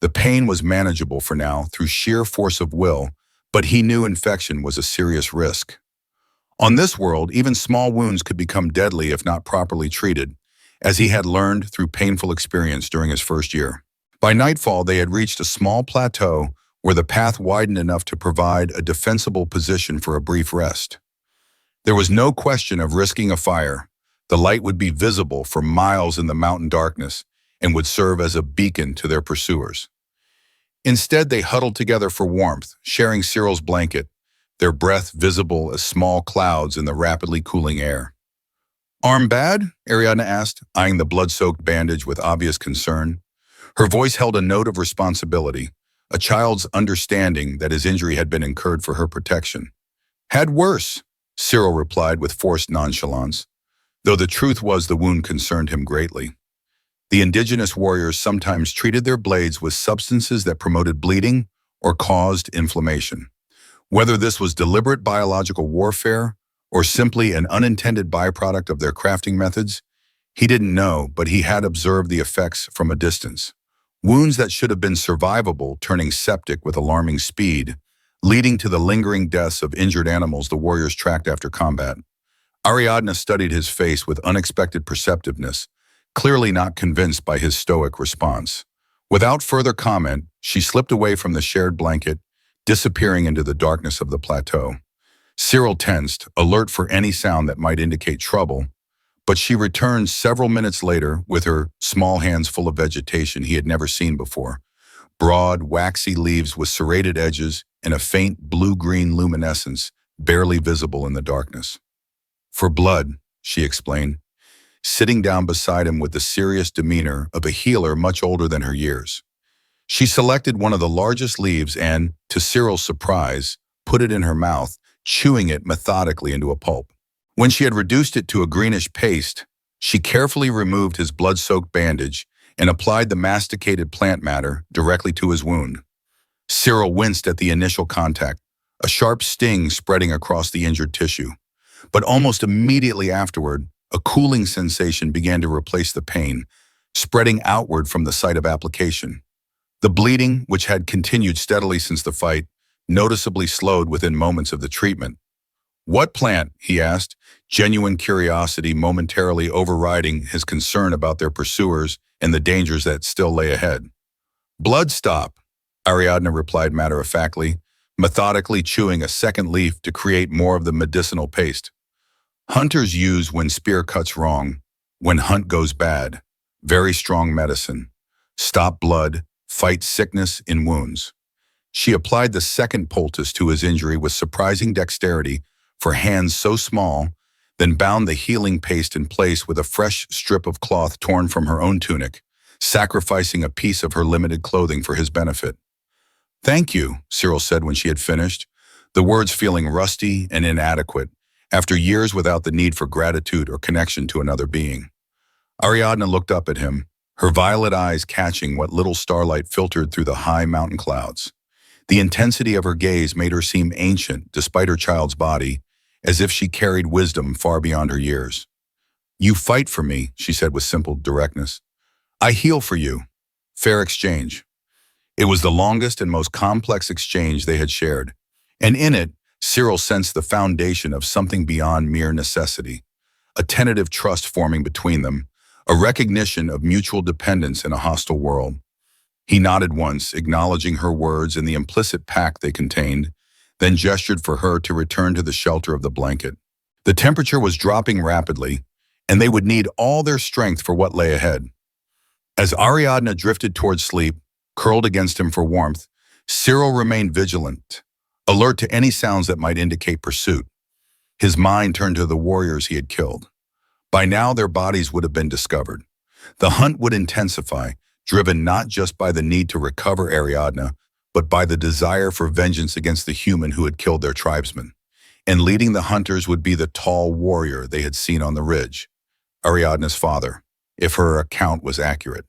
Speaker 1: The pain was manageable for now through sheer force of will, but he knew infection was a serious risk. On this world, even small wounds could become deadly if not properly treated, as he had learned through painful experience during his first year. By nightfall, they had reached a small plateau where the path widened enough to provide a defensible position for a brief rest. There was no question of risking a fire. The light would be visible for miles in the mountain darkness and would serve as a beacon to their pursuers. Instead, they huddled together for warmth, sharing Cyril's blanket, their breath visible as small clouds in the rapidly cooling air. "Arm bad?" Ariadna asked, eyeing the blood-soaked bandage with obvious concern. Her voice held a note of responsibility, a child's understanding that his injury had been incurred for her protection. "Had worse," Cyril replied with forced nonchalance, though the truth was the wound concerned him greatly. The indigenous warriors sometimes treated their blades with substances that promoted bleeding or caused inflammation. Whether this was deliberate biological warfare or simply an unintended byproduct of their crafting methods, he didn't know, but he had observed the effects from a distance. Wounds that should have been survivable turning septic with alarming speed, leading to the lingering deaths of injured animals the warriors tracked after combat. Ariadna studied his face with unexpected perceptiveness, clearly not convinced by his stoic response. Without further comment, she slipped away from the shared blanket, disappearing into the darkness of the plateau. Cyril tensed, alert for any sound that might indicate trouble, but she returned several minutes later with her small hands full of vegetation he had never seen before. Broad, waxy leaves with serrated edges and a faint blue-green luminescence barely visible in the darkness. "For blood," she explained, sitting down beside him with the serious demeanor of a healer much older than her years. She selected one of the largest leaves and, to Cyril's surprise, put it in her mouth, chewing it methodically into a pulp. When she had reduced it to a greenish paste, she carefully removed his blood-soaked bandage and applied the masticated plant matter directly to his wound. Cyril winced at the initial contact, a sharp sting spreading across the injured tissue. But almost immediately afterward, a cooling sensation began to replace the pain, spreading outward from the site of application. The bleeding, which had continued steadily since the fight, noticeably slowed within moments of the treatment. "What plant?" he asked, genuine curiosity momentarily overriding his concern about their pursuers and the dangers that still lay ahead. "Bloodstop," Ariadna replied matter-of-factly, methodically chewing a second leaf to create more of the medicinal paste. "Hunters use when spear cuts wrong, when hunt goes bad. Very strong medicine. Stop blood, fight sickness in wounds." She applied the second poultice to his injury with surprising dexterity for hands so small, then bound the healing paste in place with a fresh strip of cloth torn from her own tunic, sacrificing a piece of her limited clothing for his benefit. "Thank you," Cyril said when she had finished, the words feeling rusty and inadequate after years without the need for gratitude or connection to another being. Ariadna looked up at him, her violet eyes catching what little starlight filtered through the high mountain clouds. The intensity of her gaze made her seem ancient despite her child's body, as if she carried wisdom far beyond her years. "You fight for me," she said with simple directness. "I heal for you." Fair exchange. It was the longest and most complex exchange they had shared, and in it, Cyril sensed the foundation of something beyond mere necessity, a tentative trust forming between them, a recognition of mutual dependence in a hostile world. He nodded once, acknowledging her words and the implicit pact they contained, then gestured for her to return to the shelter of the blanket. The temperature was dropping rapidly, and they would need all their strength for what lay ahead. As Ariadna drifted towards sleep, curled against him for warmth, Cyril remained vigilant, alert to any sounds that might indicate pursuit. His mind turned to the warriors he had killed. By now, their bodies would have been discovered. The hunt would intensify, driven not just by the need to recover Ariadna, but by the desire for vengeance against the human who had killed their tribesmen. And leading the hunters would be the tall warrior they had seen on the ridge, Ariadna's father, if her account was accurate.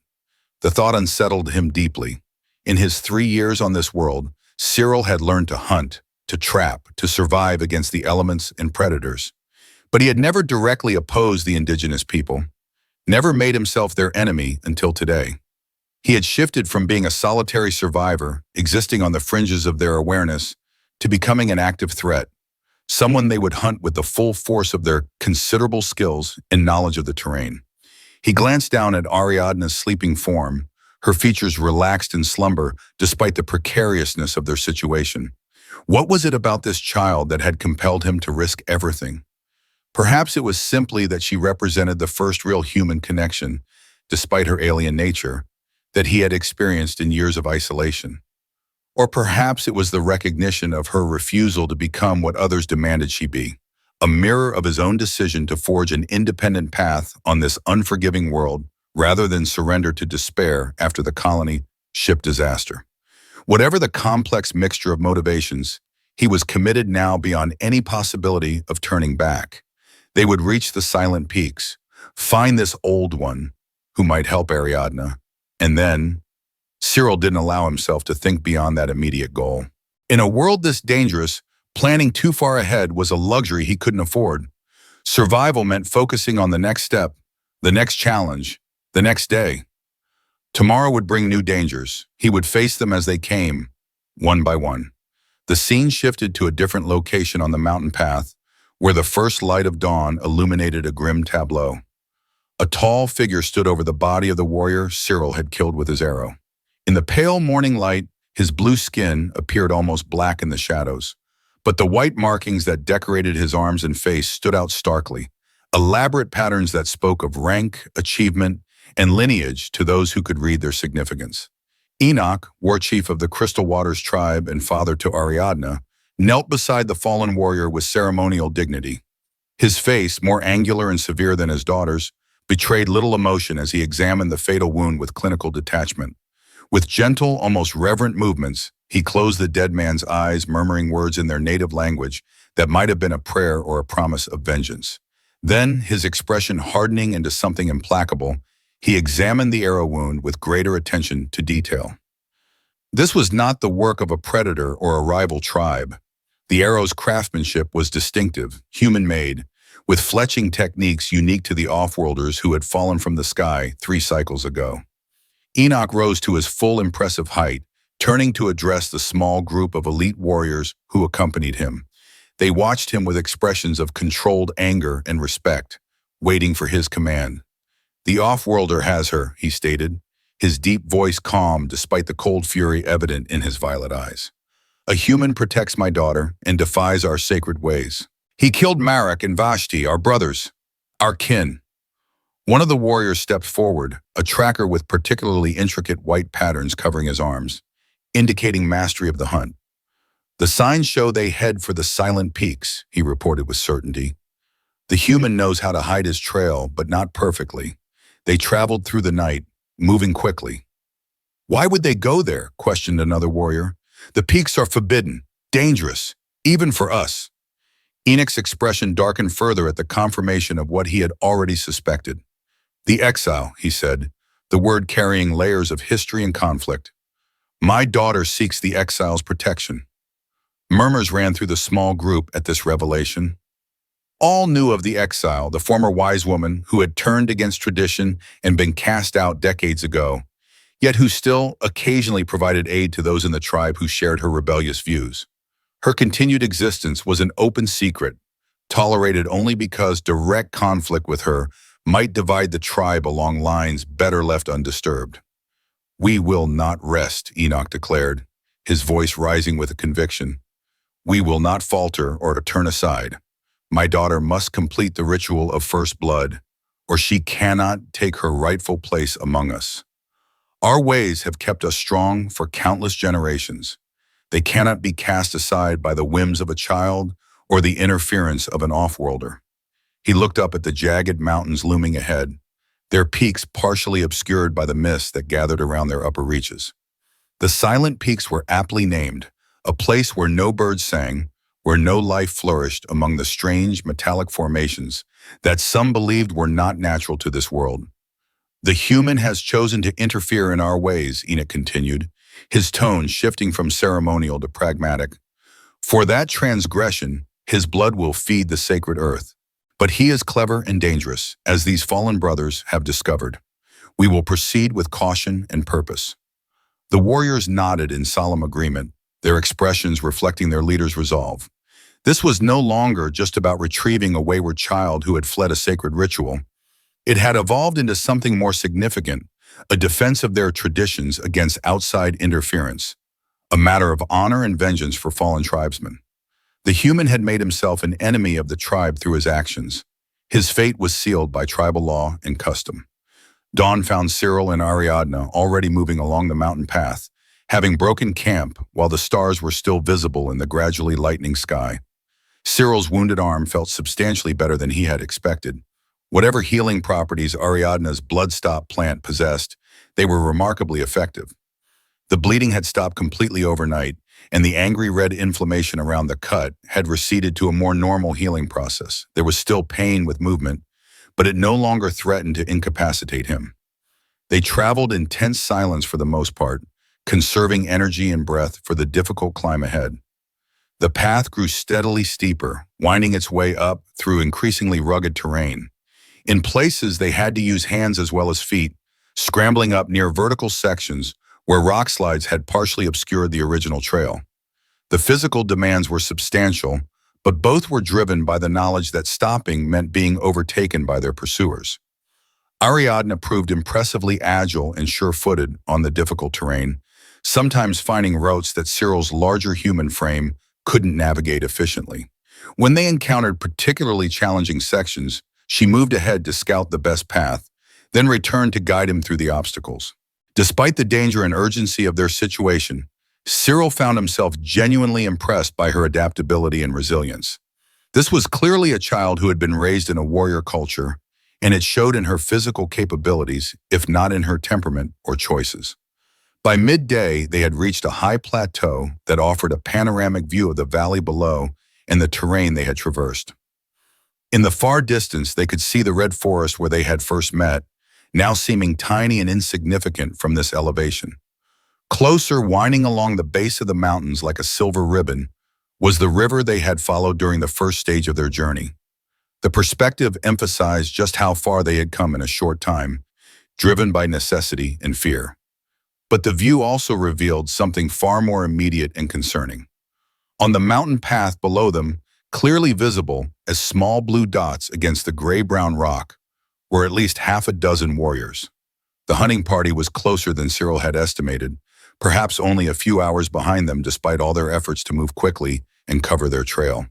Speaker 1: The thought unsettled him deeply. In his 3 years on this world, Cyril had learned to hunt, to trap, to survive against the elements and predators. But he had never directly opposed the indigenous people, never made himself their enemy until today. He had shifted from being a solitary survivor, existing on the fringes of their awareness, to becoming an active threat, someone they would hunt with the full force of their considerable skills and knowledge of the terrain. He glanced down at Ariadna's sleeping form, her features relaxed in slumber despite the precariousness of their situation. What was it about this child that had compelled him to risk everything? Perhaps it was simply that she represented the first real human connection, despite her alien nature, that he had experienced in years of isolation. Or perhaps it was the recognition of her refusal to become what others demanded she be, a mirror of his own decision to forge an independent path on this unforgiving world rather than surrender to despair after the colony ship disaster. Whatever the complex mixture of motivations, he was committed now beyond any possibility of turning back. They would reach the silent peaks, find this old one who might help Ariadna, and then, Cyril didn't allow himself to think beyond that immediate goal. In a world this dangerous, planning too far ahead was a luxury he couldn't afford. Survival meant focusing on the next step, the next challenge, the next day. Tomorrow would bring new dangers. He would face them as they came, one by one. The scene shifted to a different location on the mountain path, where the first light of dawn illuminated a grim tableau. A tall figure stood over the body of the warrior Cyril had killed with his arrow. In the pale morning light, his blue skin appeared almost black in the shadows, but the white markings that decorated his arms and face stood out starkly, elaborate patterns that spoke of rank, achievement, and lineage to those who could read their significance. Enoch, war chief of the Crystal Waters tribe and father to Ariadna, knelt beside the fallen warrior with ceremonial dignity. His face, more angular and severe than his daughter's, betrayed little emotion as he examined the fatal wound with clinical detachment. With gentle, almost reverent movements, he closed the dead man's eyes, murmuring words in their native language that might have been a prayer or a promise of vengeance. Then, his expression hardening into something implacable, he examined the arrow wound with greater attention to detail. This was not the work of a predator or a rival tribe. The arrow's craftsmanship was distinctive, human-made, with fletching techniques unique to the off-worlders who had fallen from the sky 3 cycles ago. Enoch rose to his full impressive height, turning to address the small group of elite warriors who accompanied him. They watched him with expressions of controlled anger and respect, waiting for his command. "The off-worlder has her," he stated, his deep voice calm despite the cold fury evident in his violet eyes. "A human protects my daughter and defies our sacred ways. He killed Marek and Vashti, our brothers, our kin." One of the warriors stepped forward, a tracker with particularly intricate white patterns covering his arms, indicating mastery of the hunt. "The signs show they head for the silent peaks," he reported with certainty. "The human knows how to hide his trail, but not perfectly. They traveled through the night, moving quickly." "Why would they go there?" questioned another warrior. "The peaks are forbidden, dangerous, even for us." Enoch's expression darkened further at the confirmation of what he had already suspected. "The exile," he said, the word carrying layers of history and conflict. "My daughter seeks the exile's protection." Murmurs ran through the small group at this revelation. All knew of the exile, the former wise woman who had turned against tradition and been cast out decades ago, yet who still occasionally provided aid to those in the tribe who shared her rebellious views. Her continued existence was an open secret, tolerated only because direct conflict with her might divide the tribe along lines better left undisturbed. "We will not rest," Enoch declared, his voice rising with a conviction. "We will not falter or turn aside. My daughter must complete the ritual of first blood, or she cannot take her rightful place among us. Our ways have kept us strong for countless generations. They cannot be cast aside by the whims of a child or the interference of an off-worlder." He looked up at the jagged mountains looming ahead, their peaks partially obscured by the mist that gathered around their upper reaches. The silent peaks were aptly named, a place where no birds sang, where no life flourished among the strange metallic formations that some believed were not natural to this world. "The human has chosen to interfere in our ways," Enoch continued, his tone shifting from ceremonial to pragmatic. "For that transgression, his blood will feed the sacred earth. But he is clever and dangerous, as these fallen brothers have discovered. We will proceed with caution and purpose." The warriors nodded in solemn agreement, their expressions reflecting their leader's resolve. This was no longer just about retrieving a wayward child who had fled a sacred ritual. It had evolved into something more significant, a defense of their traditions against outside interference, a matter of honor and vengeance for fallen tribesmen. The human had made himself an enemy of the tribe through his actions. His fate was sealed by tribal law and custom. Dawn found Cyril and Ariadna already moving along the mountain path, having broken camp while the stars were still visible in the gradually lightening sky. Cyril's wounded arm felt substantially better than he had expected. Whatever healing properties Ariadna's blood-stop plant possessed, they were remarkably effective. The bleeding had stopped completely overnight, and the angry red inflammation around the cut had receded to a more normal healing process. There was still pain with movement, but it no longer threatened to incapacitate him. They traveled in tense silence for the most part, conserving energy and breath for the difficult climb ahead. The path grew steadily steeper, winding its way up through increasingly rugged terrain. In places, they had to use hands as well as feet, scrambling up near vertical sections where rock slides had partially obscured the original trail. The physical demands were substantial, but both were driven by the knowledge that stopping meant being overtaken by their pursuers. Ariadna proved impressively agile and sure-footed on the difficult terrain, sometimes finding routes that Cyril's larger human frame couldn't navigate efficiently. When they encountered particularly challenging sections, she moved ahead to scout the best path, then returned to guide him through the obstacles. Despite the danger and urgency of their situation, Cyril found himself genuinely impressed by her adaptability and resilience. This was clearly a child who had been raised in a warrior culture, and it showed in her physical capabilities, if not in her temperament or choices. By midday, they had reached a high plateau that offered a panoramic view of the valley below and the terrain they had traversed. In the far distance, they could see the red forest where they had first met, now seeming tiny and insignificant from this elevation. Closer, winding along the base of the mountains like a silver ribbon, was the river they had followed during the first stage of their journey. The perspective emphasized just how far they had come in a short time, driven by necessity and fear. But the view also revealed something far more immediate and concerning. On the mountain path below them, clearly visible as small blue dots against the gray-brown rock, were at least half a dozen warriors. The hunting party was closer than Cyril had estimated, perhaps only a few hours behind them despite all their efforts to move quickly and cover their trail.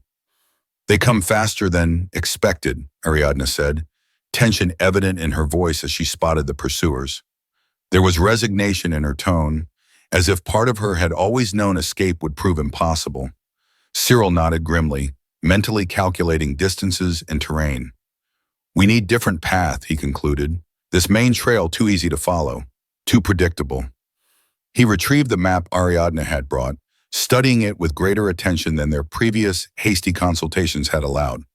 Speaker 1: "They come faster than expected," Ariadna said, tension evident in her voice as she spotted the pursuers. There was resignation in her tone, as if part of her had always known escape would prove impossible. Cyril nodded grimly, mentally calculating distances and terrain. "We need different path," he concluded. "This main trail too easy to follow, too predictable." He retrieved the map Ariadna had brought, studying it with greater attention than their previous hasty consultations had allowed.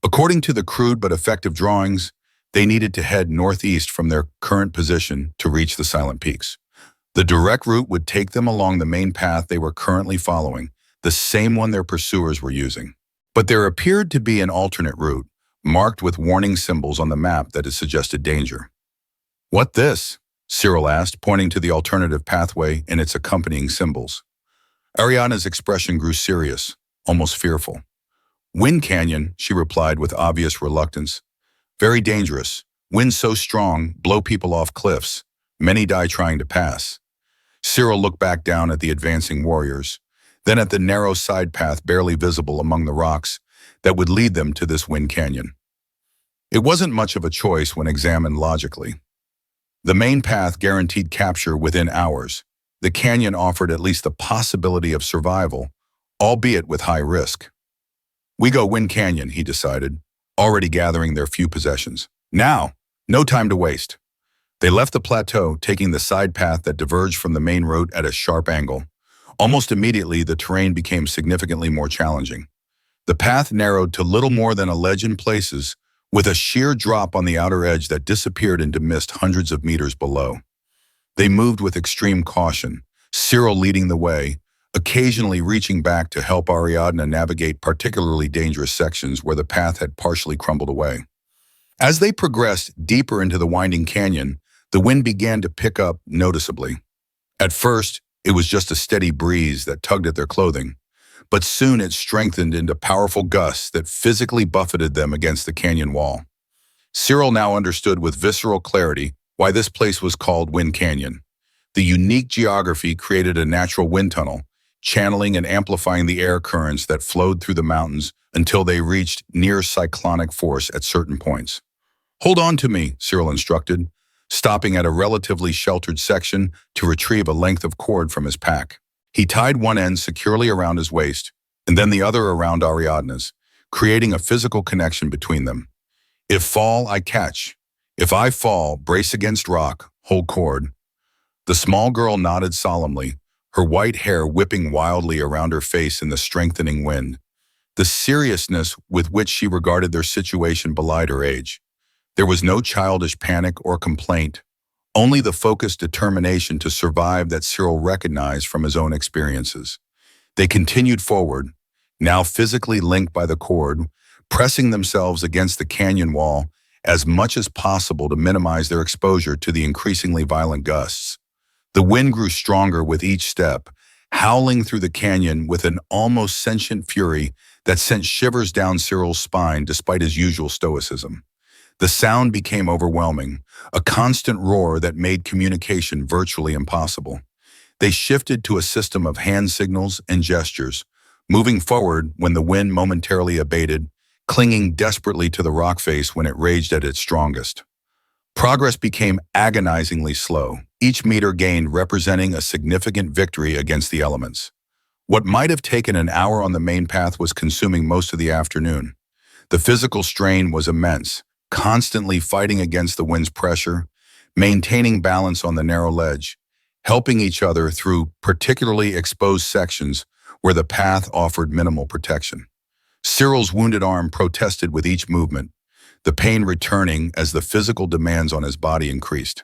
Speaker 1: According to the crude but effective drawings, they needed to head northeast from their current position to reach the Silent Peaks. The direct route would take them along the main path they were currently following, the same one their pursuers were using. But there appeared to be an alternate route, marked with warning symbols on the map that had suggested danger. "What this?" Cyril asked, pointing to the alternative pathway and its accompanying symbols. Ariadna's expression grew serious, almost fearful. "Wind Canyon," she replied with obvious reluctance. "Very dangerous. Winds so strong, blow people off cliffs. Many die trying to pass." Cyril looked back down at the advancing warriors, then at the narrow side path barely visible among the rocks that would lead them to this Wind Canyon. It wasn't much of a choice when examined logically. The main path guaranteed capture within hours. The canyon offered at least the possibility of survival, albeit with high risk. "We go Wind Canyon," he decided, already gathering their few possessions. "Now! No time to waste." They left the plateau, taking the side path that diverged from the main route at a sharp angle. Almost immediately, the terrain became significantly more challenging. The path narrowed to little more than a ledge in places, with a sheer drop on the outer edge that disappeared into mist hundreds of meters below. They moved with extreme caution, Cyril leading the way, occasionally reaching back to help Ariadna navigate particularly dangerous sections where the path had partially crumbled away. As they progressed deeper into the winding canyon, the wind began to pick up noticeably. At first, it was just a steady breeze that tugged at their clothing, but soon it strengthened into powerful gusts that physically buffeted them against the canyon wall. Cyril now understood with visceral clarity why this place was called Wind Canyon. The unique geography created a natural wind tunnel, channeling and amplifying the air currents that flowed through the mountains until they reached near cyclonic force at certain points. "Hold on to me," Cyril instructed, stopping at a relatively sheltered section to retrieve a length of cord from his pack. He tied one end securely around his waist, and then the other around Ariadna's, creating a physical connection between them. "If fall, I catch. If I fall, brace against rock, hold cord." The small girl nodded solemnly, her white hair whipping wildly around her face in the strengthening wind. The seriousness with which she regarded their situation belied her age. There was no childish panic or complaint, only the focused determination to survive that Cyril recognized from his own experiences. They continued forward, now physically linked by the cord, pressing themselves against the canyon wall as much as possible to minimize their exposure to the increasingly violent gusts. The wind grew stronger with each step, howling through the canyon with an almost sentient fury that sent shivers down Cyril's spine despite his usual stoicism. The sound became overwhelming, a constant roar that made communication virtually impossible. They shifted to a system of hand signals and gestures, moving forward when the wind momentarily abated, clinging desperately to the rock face when it raged at its strongest. Progress became agonizingly slow, each meter gained representing a significant victory against the elements. What might have taken an hour on the main path was consuming most of the afternoon. The physical strain was immense, constantly fighting against the wind's pressure, maintaining balance on the narrow ledge, helping each other through particularly exposed sections where the path offered minimal protection. Cyril's wounded arm protested with each movement, the pain returning as the physical demands on his body increased.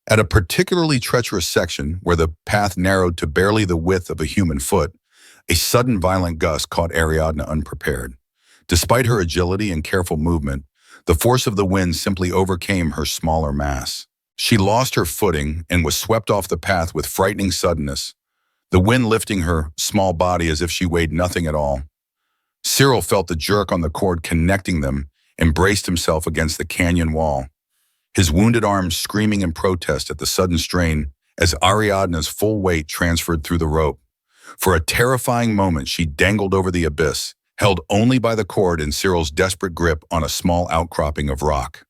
Speaker 1: At a particularly treacherous section where the path narrowed to barely the width of a human foot, a sudden violent gust caught Ariadna unprepared. Despite her agility and careful movement, the force of the wind simply overcame her smaller mass. She lost her footing and was swept off the path with frightening suddenness, the wind lifting her small body as if she weighed nothing at all. Cyril felt the jerk on the cord connecting them and braced himself against the canyon wall, his wounded arms screaming in protest at the sudden strain as Ariadna's full weight transferred through the rope. For a terrifying moment, she dangled over the abyss, held only by the cord and Cyril's desperate grip on a small outcropping of rock.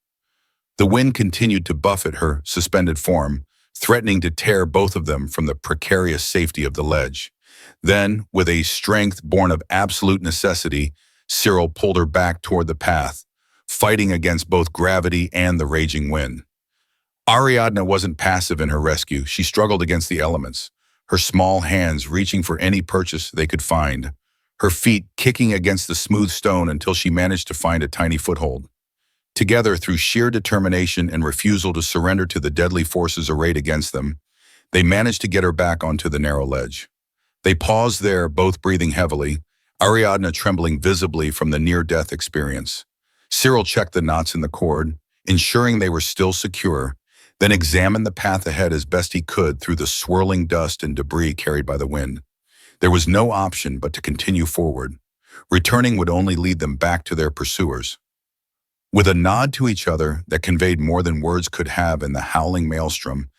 Speaker 1: The wind continued to buffet her suspended form, threatening to tear both of them from the precarious safety of the ledge. Then, with a strength born of absolute necessity, Cyril pulled her back toward the path, fighting against both gravity and the raging wind. Ariadna wasn't passive in her rescue. She struggled against the elements, her small hands reaching for any purchase they could find, her feet kicking against the smooth stone until she managed to find a tiny foothold. Together, through sheer determination and refusal to surrender to the deadly forces arrayed against them, they managed to get her back onto the narrow ledge. They paused there, both breathing heavily, Ariadna trembling visibly from the near-death experience. Cyril checked the knots in the cord, ensuring they were still secure, then examined the path ahead as best he could through the swirling dust and debris carried by the wind. There was no option but to continue forward. Returning would only lead them back to their pursuers. With a nod to each other that conveyed more than words could have in the howling maelstrom,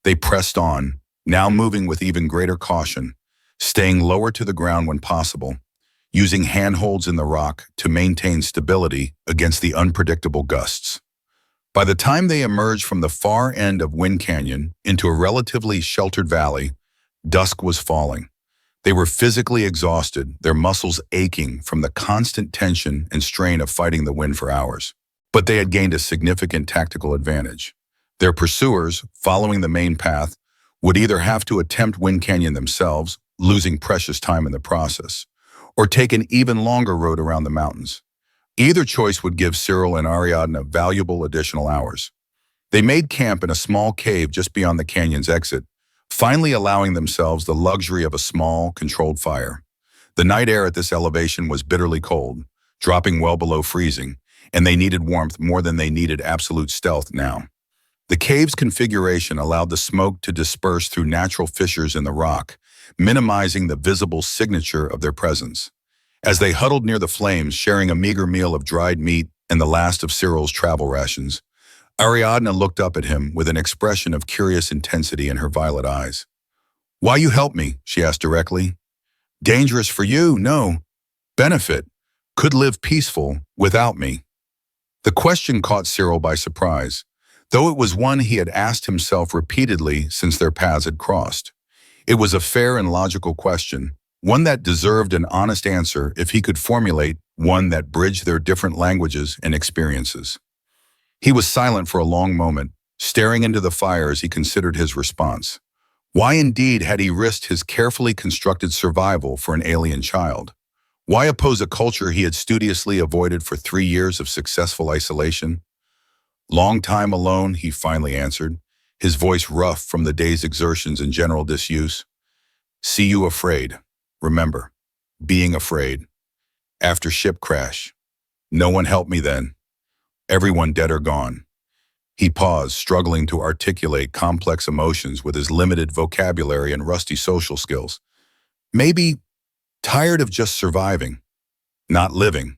Speaker 1: they pressed on, now moving with even greater caution, staying lower to the ground when possible, using handholds in the rock to maintain stability against the unpredictable gusts. By the time they emerged from the far end of Wind Canyon into a relatively sheltered valley, dusk was falling. They were physically exhausted, their muscles aching from the constant tension and strain of fighting the wind for hours. But they had gained a significant tactical advantage. Their pursuers, following the main path, would either have to attempt Wind Canyon themselves, losing precious time in the process, or take an even longer road around the mountains. Either choice would give Cyril and Ariadna valuable additional hours. They made camp in a small cave just beyond the canyon's exit, finally allowing themselves the luxury of a small, controlled fire. The night air at this elevation was bitterly cold, dropping well below freezing, and they needed warmth more than they needed absolute stealth now. The cave's configuration allowed the smoke to disperse through natural fissures in the rock, minimizing the visible signature of their presence. As they huddled near the flames, sharing a meager meal of dried meat and the last of Cyril's travel rations, Ariadna looked up at him with an expression of curious intensity in her violet eyes. "Why you help me?" she asked directly. "Dangerous for you? No. Benefit. Could live peaceful without me." The question caught Cyril by surprise, though it was one he had asked himself repeatedly since their paths had crossed. It was a fair and logical question, one that deserved an honest answer if he could formulate one that bridged their different languages and experiences. He was silent for a long moment, staring into the fire as he considered his response. Why indeed had he risked his carefully constructed survival for an alien child? Why oppose a culture he had studiously avoided for 3 years of successful isolation? "Long time alone," he finally answered, his voice rough from the day's exertions and general disuse. "See you afraid. Remember, being afraid. After ship crash. No one helped me then. Everyone dead or gone." He paused, struggling to articulate complex emotions with his limited vocabulary and rusty social skills. Maybe tired of just surviving, not living.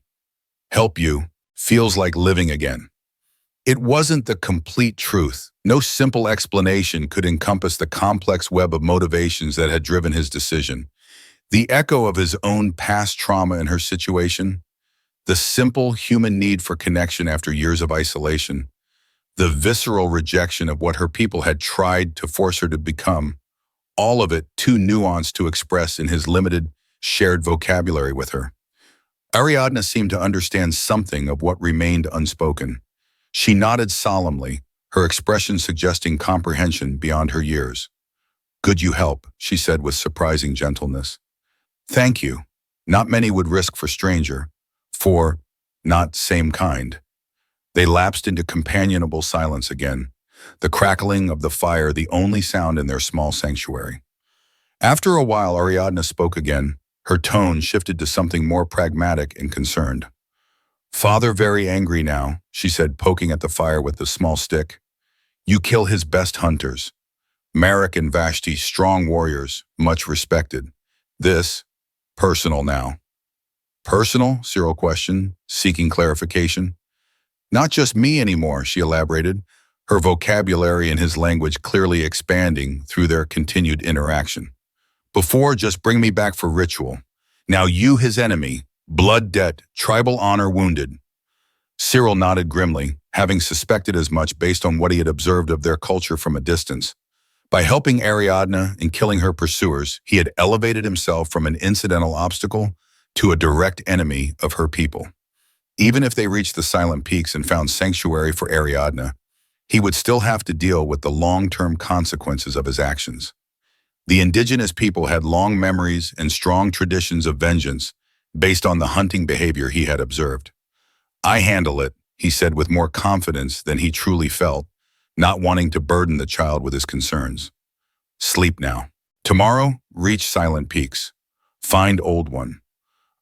Speaker 1: Help you feels like living again. It wasn't the complete truth. No simple explanation could encompass the complex web of motivations that had driven his decision. The echo of his own past trauma in her situation, the simple human need for connection after years of isolation, the visceral rejection of what her people had tried to force her to become, all of it too nuanced to express in his limited, shared vocabulary with her. Ariadna seemed to understand something of what remained unspoken. She nodded solemnly, her expression suggesting comprehension beyond her years. Good you help, she said with surprising gentleness. Thank you. Not many would risk for stranger. For, not same kind. They lapsed into companionable silence again, the crackling of the fire the only sound in their small sanctuary. After a while, Ariadna spoke again. Her tone shifted to something more pragmatic and concerned. Father very angry now, she said, poking at the fire with the small stick. You kill his best hunters. Marek and Vashti, strong warriors, much respected. This, personal now. Personal? Cyril questioned, seeking clarification. Not just me anymore, she elaborated, her vocabulary and his language clearly expanding through their continued interaction. Before, just bring me back for ritual. Now you his enemy, blood debt, tribal honor wounded. Cyril nodded grimly, having suspected as much based on what he had observed of their culture from a distance. By helping Ariadna and killing her pursuers, he had elevated himself from an incidental obstacle to a direct enemy of her people. Even if they reached the Silent Peaks and found sanctuary for Ariadna, he would still have to deal with the long-term consequences of his actions. The indigenous people had long memories and strong traditions of vengeance based on the hunting behavior he had observed. I handle it, he said with more confidence than he truly felt, not wanting to burden the child with his concerns. Sleep now. Tomorrow, reach Silent Peaks. Find Old One.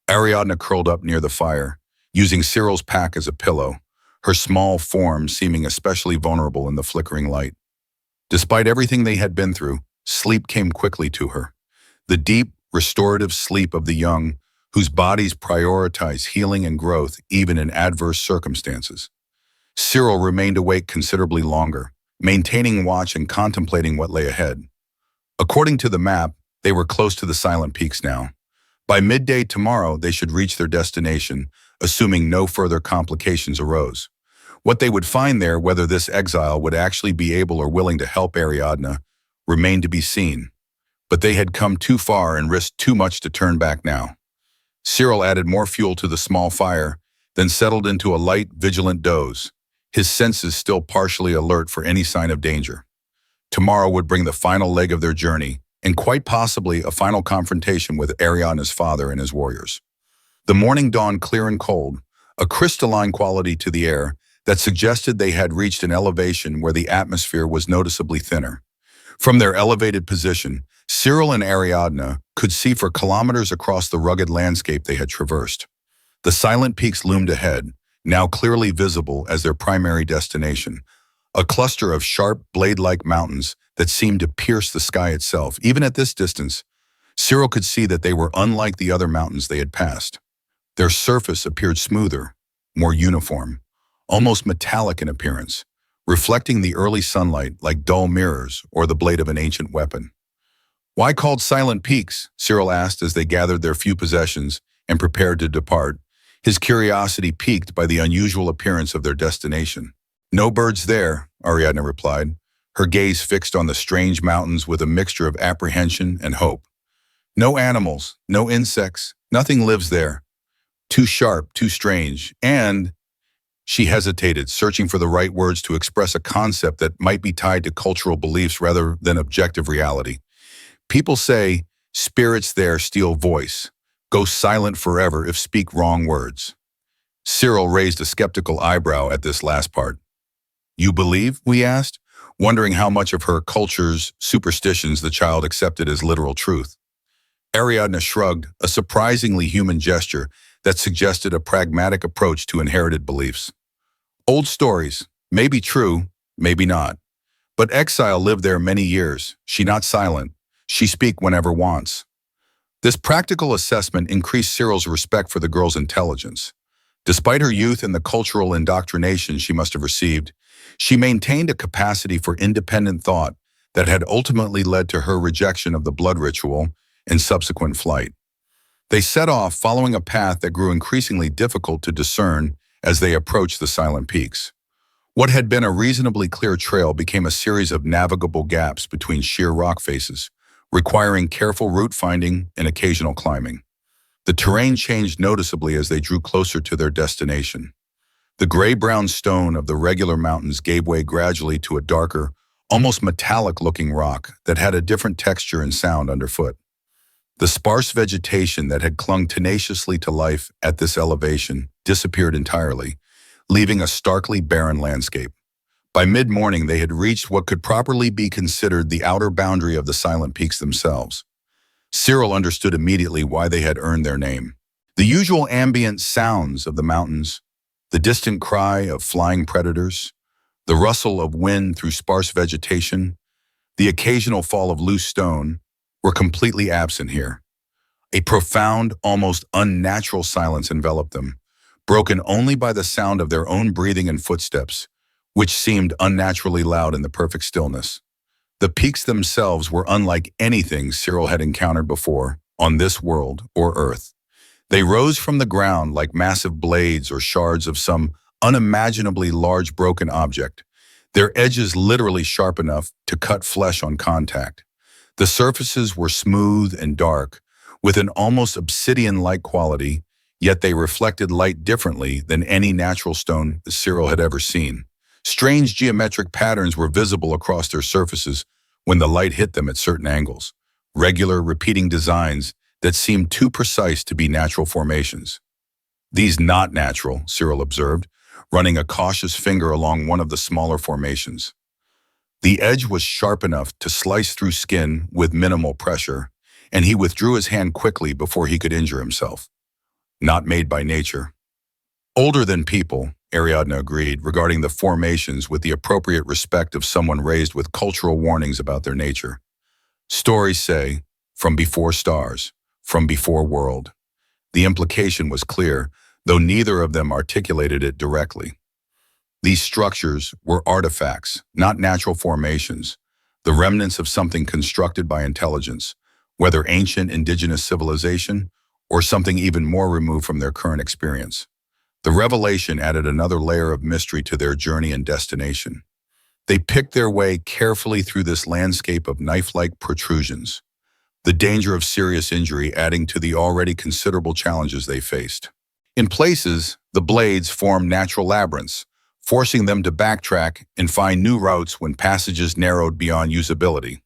Speaker 1: Ariadna curled up near the fire, using Cyril's pack as a pillow, her small form seeming especially vulnerable in the flickering light. Despite everything they had been through, sleep came quickly to her. The deep, restorative sleep of the young, whose bodies prioritize healing and growth even in adverse circumstances. Cyril remained awake considerably longer, maintaining watch and contemplating what lay ahead. According to the map, they were close to the Silent Peaks now. By midday tomorrow, they should reach their destination, assuming no further complications arose. What they would find there, whether this exile would actually be able or willing to help Ariadna, remained to be seen. But they had come too far and risked too much to turn back now. Cyril added more fuel to the small fire, then settled into a light, vigilant doze, his senses still partially alert for any sign of danger. Tomorrow would bring the final leg of their journey, and quite possibly a final confrontation with Ariadna's father and his warriors. The morning dawned clear and cold, a crystalline quality to the air that suggested they had reached an elevation where the atmosphere was noticeably thinner. From their elevated position, Cyril and Ariadna could see for kilometers across the rugged landscape they had traversed. The Silent Peaks loomed ahead, now clearly visible as their primary destination, a cluster of sharp, blade-like mountains that seemed to pierce the sky itself. Even at this distance, Cyril could see that they were unlike the other mountains they had passed. Their surface appeared smoother, more uniform, almost metallic in appearance, reflecting the early sunlight like dull mirrors or the blade of an ancient weapon. Why called Silent Peaks? Cyril asked as they gathered their few possessions and prepared to depart, his curiosity piqued by the unusual appearance of their destination. No birds there, Ariadna replied, her gaze fixed on the strange mountains with a mixture of apprehension and hope. No animals, no insects, nothing lives there. Too sharp, too strange, and... She hesitated, searching for the right words to express a concept that might be tied to cultural beliefs rather than objective reality. People say, spirits there steal voice, go silent forever if speak wrong words. Cyril raised a skeptical eyebrow at this last part. You believe? We asked, wondering how much of her culture's superstitions the child accepted as literal truth. Ariadna shrugged, a surprisingly human gesture that suggested a pragmatic approach to inherited beliefs. Old stories, maybe true, maybe not. But exile lived there many years. She not silent. She speak whenever wants. This practical assessment increased Cyril's respect for the girl's intelligence. Despite her youth and the cultural indoctrination she must have received, she maintained a capacity for independent thought that had ultimately led to her rejection of the blood ritual and subsequent flight. They set off following a path that grew increasingly difficult to discern as they approached the Silent Peaks. What had been a reasonably clear trail became a series of navigable gaps between sheer rock faces, requiring careful route finding and occasional climbing. The terrain changed noticeably as they drew closer to their destination. The gray-brown stone of the regular mountains gave way gradually to a darker, almost metallic-looking rock that had a different texture and sound underfoot. The sparse vegetation that had clung tenaciously to life at this elevation disappeared entirely, leaving a starkly barren landscape. By mid-morning, they had reached what could properly be considered the outer boundary of the Silent Peaks themselves. Cyril understood immediately why they had earned their name. The usual ambient sounds of the mountains, the distant cry of flying predators, the rustle of wind through sparse vegetation, the occasional fall of loose stone, were completely absent here. A profound, almost unnatural silence enveloped them, broken only by the sound of their own breathing and footsteps, which seemed unnaturally loud in the perfect stillness. The peaks themselves were unlike anything Cyril had encountered before on this world or Earth. They rose from the ground like massive blades or shards of some unimaginably large broken object, their edges literally sharp enough to cut flesh on contact. The surfaces were smooth and dark, with an almost obsidian-like quality, yet they reflected light differently than any natural stone Cyril had ever seen. Strange geometric patterns were visible across their surfaces when the light hit them at certain angles, regular, repeating designs that seemed too precise to be natural formations. "These not natural," Cyril observed, running a cautious finger along one of the smaller formations. The edge was sharp enough to slice through skin with minimal pressure, and he withdrew his hand quickly before he could injure himself. "Not made by nature." "Older than people," Ariadna agreed, regarding the formations with the appropriate respect of someone raised with cultural warnings about their nature. "Stories say, from before stars, from before world." The implication was clear, though neither of them articulated it directly. These structures were artifacts, not natural formations, the remnants of something constructed by intelligence, whether ancient indigenous civilization or something even more removed from their current experience. The revelation added another layer of mystery to their journey and destination. They picked their way carefully through this landscape of knife-like protrusions, the danger of serious injury adding to the already considerable challenges they faced. In places, the blades formed natural labyrinths, forcing them to backtrack and find new routes when passages narrowed beyond usability.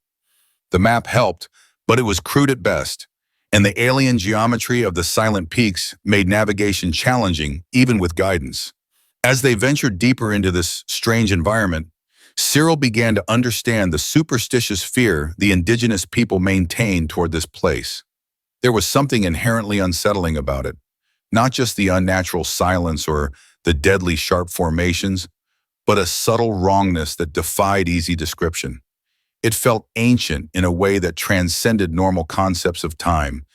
Speaker 1: The map helped, but it was crude at best, and the alien geometry of the Silent Peaks made navigation challenging even with guidance. As they ventured deeper into this strange environment, Cyril began to understand the superstitious fear the indigenous people maintained toward this place. There was something inherently unsettling about it, not just the unnatural silence or the deadly sharp formations, but a subtle wrongness that defied easy description. It felt ancient in a way that transcended normal concepts of time,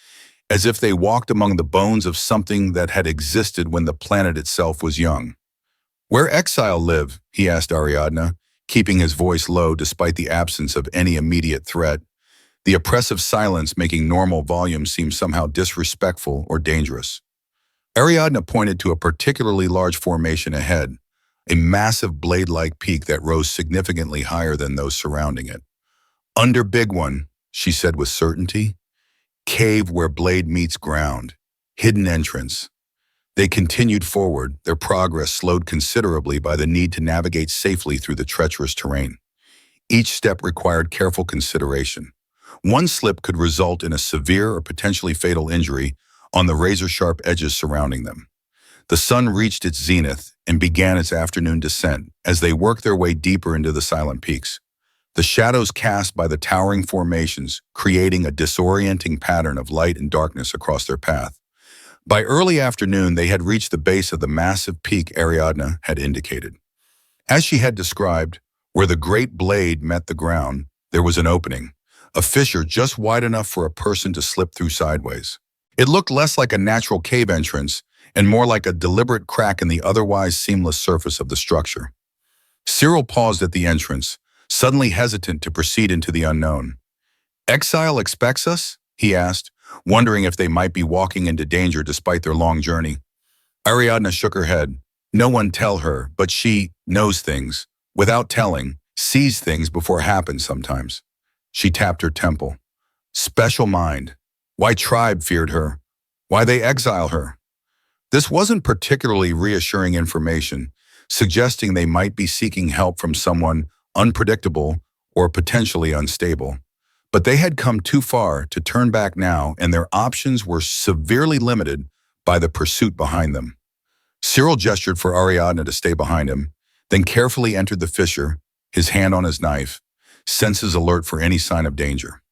Speaker 1: as if they walked among the bones of something that had existed when the planet itself was young. "Where Exile live?" he asked Ariadna, keeping his voice low despite the absence of any immediate threat, the oppressive silence making normal volume seem somehow disrespectful or dangerous. Ariadna pointed to a particularly large formation ahead, a massive blade-like peak that rose significantly higher than those surrounding it. "Under Big One," she said with certainty. "Cave where blade meets ground. Hidden entrance." They continued forward, their progress slowed considerably by the need to navigate safely through the treacherous terrain. Each step required careful consideration. One slip could result in a severe or potentially fatal injury on the razor-sharp edges surrounding them. The sun reached its zenith and began its afternoon descent as they worked their way deeper into the Silent Peaks, the shadows cast by the towering formations creating a disorienting pattern of light and darkness across their path. By early afternoon, they had reached the base of the massive peak Ariadna had indicated. As she had described, where the great blade met the ground, there was an opening, a fissure just wide enough for a person to slip through sideways. It looked less like a natural cave entrance and more like a deliberate crack in the otherwise seamless surface of the structure. Cyril paused at the entrance, suddenly hesitant to proceed into the unknown. "Exile expects us?" he asked, wondering if they might be walking into danger despite their long journey. Ariadna shook her head. No one tell her, but she knows things. Without telling, sees things before it happens sometimes. She tapped her temple. Special mind. Why tribe feared her? Why they exile her? This wasn't particularly reassuring information, suggesting they might be seeking help from someone unpredictable or potentially unstable. But they had come too far to turn back now, and their options were severely limited by the pursuit behind them. Cyril gestured for Ariadna to stay behind him, then carefully entered the fissure, his hand on his knife, senses alert for any sign of danger.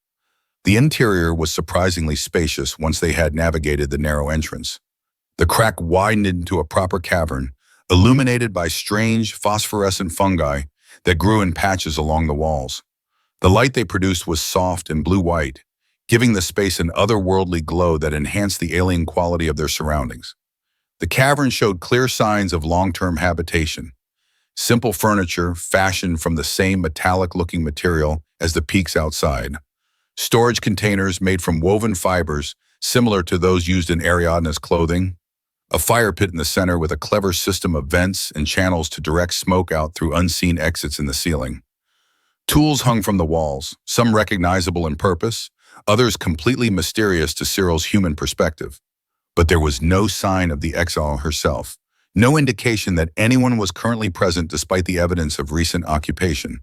Speaker 1: The interior was surprisingly spacious once they had navigated the narrow entrance. The crack widened into a proper cavern, illuminated by strange phosphorescent fungi that grew in patches along the walls. The light they produced was soft and blue-white, giving the space an otherworldly glow that enhanced the alien quality of their surroundings. The cavern showed clear signs of long-term habitation. Simple furniture fashioned from the same metallic-looking material as the peaks outside. Storage containers made from woven fibers similar to those used in Ariadna's clothing. A fire pit in the center with a clever system of vents and channels to direct smoke out through unseen exits in the ceiling. Tools hung from the walls, some recognizable in purpose, others completely mysterious to Cyril's human perspective. But there was no sign of the exile herself, no indication that anyone was currently present despite the evidence of recent occupation.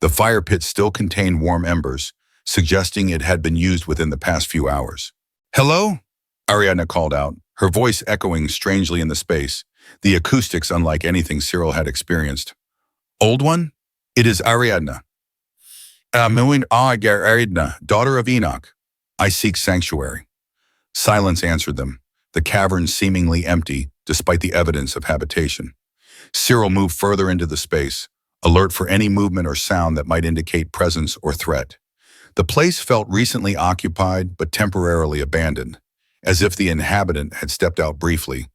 Speaker 1: The fire pit still contained warm embers, suggesting it had been used within the past few hours. "Hello?" Ariadna called out, her voice echoing strangely in the space, the acoustics unlike anything Cyril had experienced. "Old One? It is Ariadna." Ariadna, daughter of Enoch. I seek sanctuary." Silence answered them, the cavern seemingly empty despite the evidence of habitation. Cyril moved further into the space, alert for any movement or sound that might indicate presence or threat. The place felt recently occupied but temporarily abandoned, as if the inhabitant had stepped out briefly,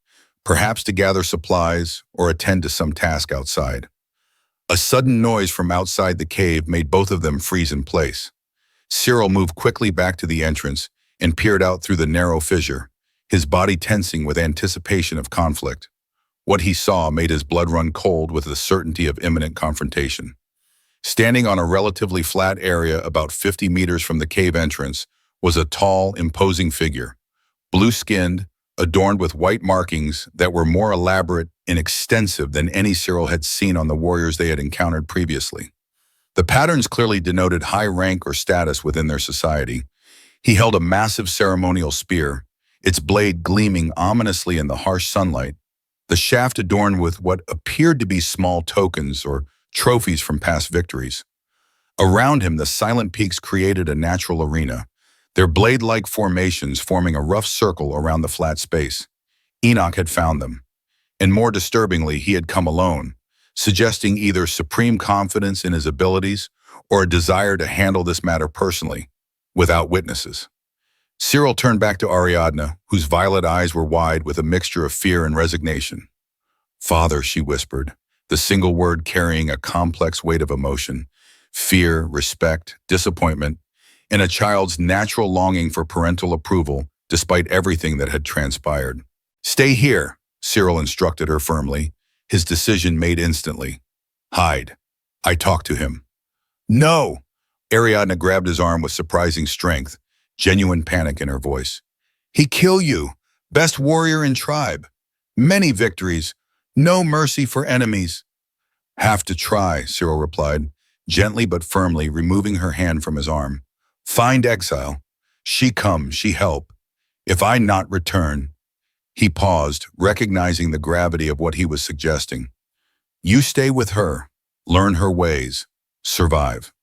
Speaker 1: perhaps to gather supplies or attend to some task outside. A sudden noise from outside the cave made both of them freeze in place. Cyril moved quickly back to the entrance and peered out through the narrow fissure, his body tensing with anticipation of conflict. What he saw made his blood run cold with the certainty of imminent confrontation. Standing on a relatively flat area about 50 meters from the cave entrance was a tall, imposing figure, blue-skinned, adorned with white markings that were more elaborate and extensive than any Cyril had seen on the warriors they had encountered previously. The patterns clearly denoted high rank or status within their society. He held a massive ceremonial spear, its blade gleaming ominously in the harsh sunlight, the shaft adorned with what appeared to be small tokens or trophies from past victories. Around him, the silent peaks created a natural arena, their blade-like formations forming a rough circle around the flat space. Enoch had found them, and more disturbingly, he had come alone, suggesting either supreme confidence in his abilities or a desire to handle this matter personally, without witnesses. Cyril turned back to Ariadna, whose violet eyes were wide with a mixture of fear and resignation. "Father," she whispered, the single word carrying a complex weight of emotion, fear, respect, disappointment, and a child's natural longing for parental approval despite everything that had transpired. "Stay here," Cyril instructed her firmly, his decision made instantly. "Hide. I talked to him." "No!" Ariadna grabbed his arm with surprising strength, genuine panic in her voice. "He kill you, best warrior in tribe. Many victories, no mercy for enemies." "Have to try," Cyril replied, gently but firmly removing her hand from his arm. "Find exile. She come, she help. If I not return." He paused, recognizing the gravity of what he was suggesting. "You stay with her, learn her ways, survive."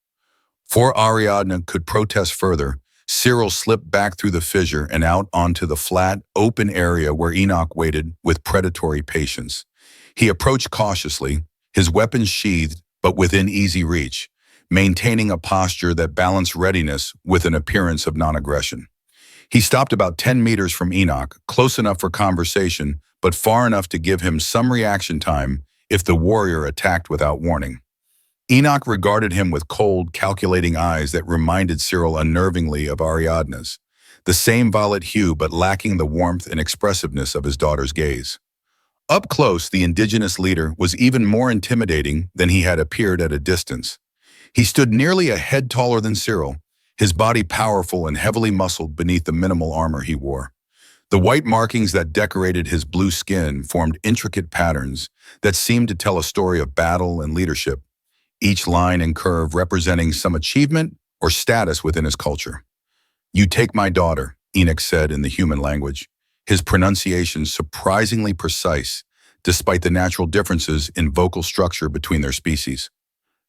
Speaker 1: Before Ariadna could protest further, Cyril slipped back through the fissure and out onto the flat, open area where Enoch waited with predatory patience. He approached cautiously, his weapons sheathed but within easy reach, maintaining a posture that balanced readiness with an appearance of non-aggression. He stopped about 10 meters from Enoch, close enough for conversation, but far enough to give him some reaction time if the warrior attacked without warning. Enoch regarded him with cold, calculating eyes that reminded Cyril unnervingly of Ariadna's, the same violet hue but lacking the warmth and expressiveness of his daughter's gaze. Up close, the indigenous leader was even more intimidating than he had appeared at a distance. He stood nearly a head taller than Cyril, his body powerful and heavily muscled beneath the minimal armor he wore. The white markings that decorated his blue skin formed intricate patterns that seemed to tell a story of battle and leadership. each line and curve representing some achievement or status within his culture. "You take my daughter," Enoch said in the human language, his pronunciation surprisingly precise, despite the natural differences in vocal structure between their species.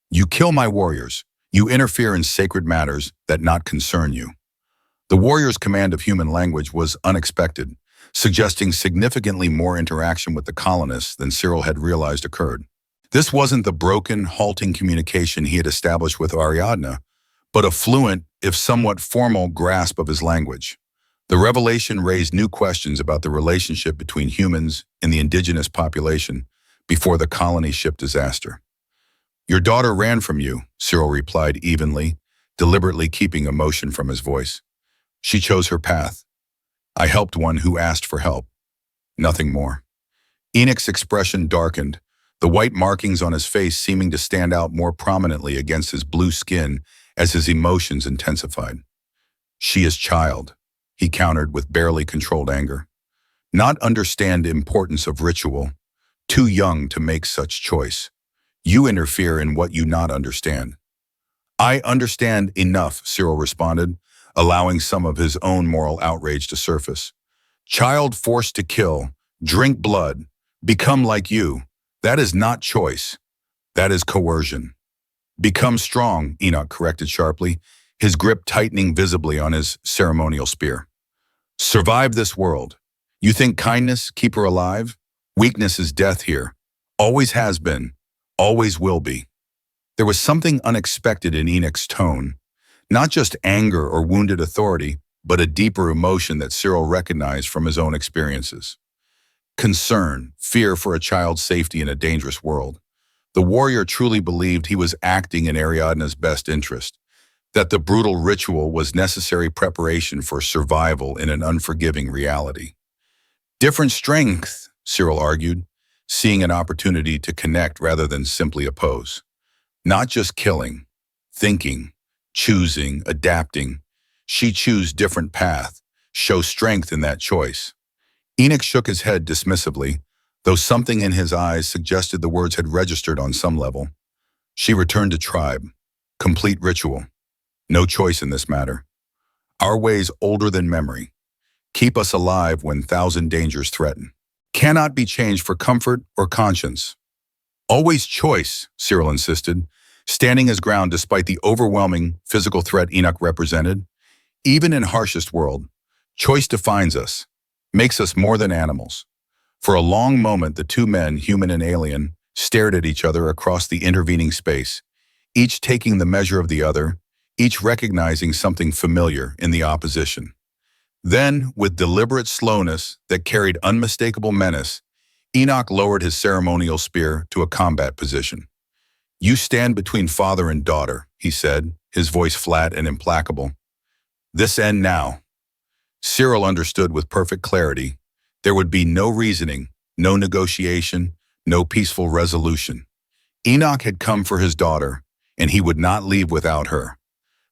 Speaker 1: "You kill my warriors. You interfere in sacred matters that not concern you." The warrior's command of human language was unexpected, suggesting significantly more interaction with the colonists than Cyril had realized occurred. This wasn't the broken, halting communication he had established with Ariadna, but a fluent, if somewhat formal, grasp of his language. The revelation raised new questions about the relationship between humans and the indigenous population before the colony ship disaster. "Your daughter ran from you," Cyril replied evenly, deliberately keeping emotion from his voice. "She chose her path. I helped one who asked for help. Nothing more." Enoch's expression darkened, the white markings on his face seeming to stand out more prominently against his blue skin as his emotions intensified. "She is child," he countered with barely controlled anger. "Not understand importance of ritual. Too young to make such choice. You interfere in what you not understand." "I understand enough," Cyril responded, allowing some of his own moral outrage to surface. "Child forced to kill, drink blood, become like you. That is not choice. That is coercion." "Become strong," Enoch corrected sharply, his grip tightening visibly on his ceremonial spear. "Survive this world. You think kindness keep her alive? Weakness is death here. Always has been. Always will be." There was something unexpected in Enoch's tone, not just anger or wounded authority, but a deeper emotion that Cyril recognized from his own experiences. Concern, fear for a child's safety in a dangerous world. The warrior truly believed he was acting in Ariadna's best interest, that the brutal ritual was necessary preparation for survival in an unforgiving reality. "Different strength," Cyril argued, seeing an opportunity to connect rather than simply oppose. "Not just killing, thinking, choosing, adapting. She choose different path, show strength in that choice." Enoch shook his head dismissively, though something in his eyes suggested the words had registered on some level. "She returned to tribe. Complete ritual. No choice in this matter. Our ways older than memory. Keep us alive when thousand dangers threaten. Cannot be changed for comfort or conscience." "Always choice," Cyril insisted, standing his ground despite the overwhelming physical threat Enoch represented. "Even in harshest world, choice defines us, makes us more than animals." For a long moment, the two men, human and alien, stared at each other across the intervening space, each taking the measure of the other, each recognizing something familiar in the opposition. Then, with deliberate slowness that carried unmistakable menace, Enoch lowered his ceremonial spear to a combat position. "You stand between father and daughter," he said, his voice flat and implacable. "This end now." Cyril understood with perfect clarity. There would be no reasoning, no negotiation, no peaceful resolution. Enoch had come for his daughter, and he would not leave without her.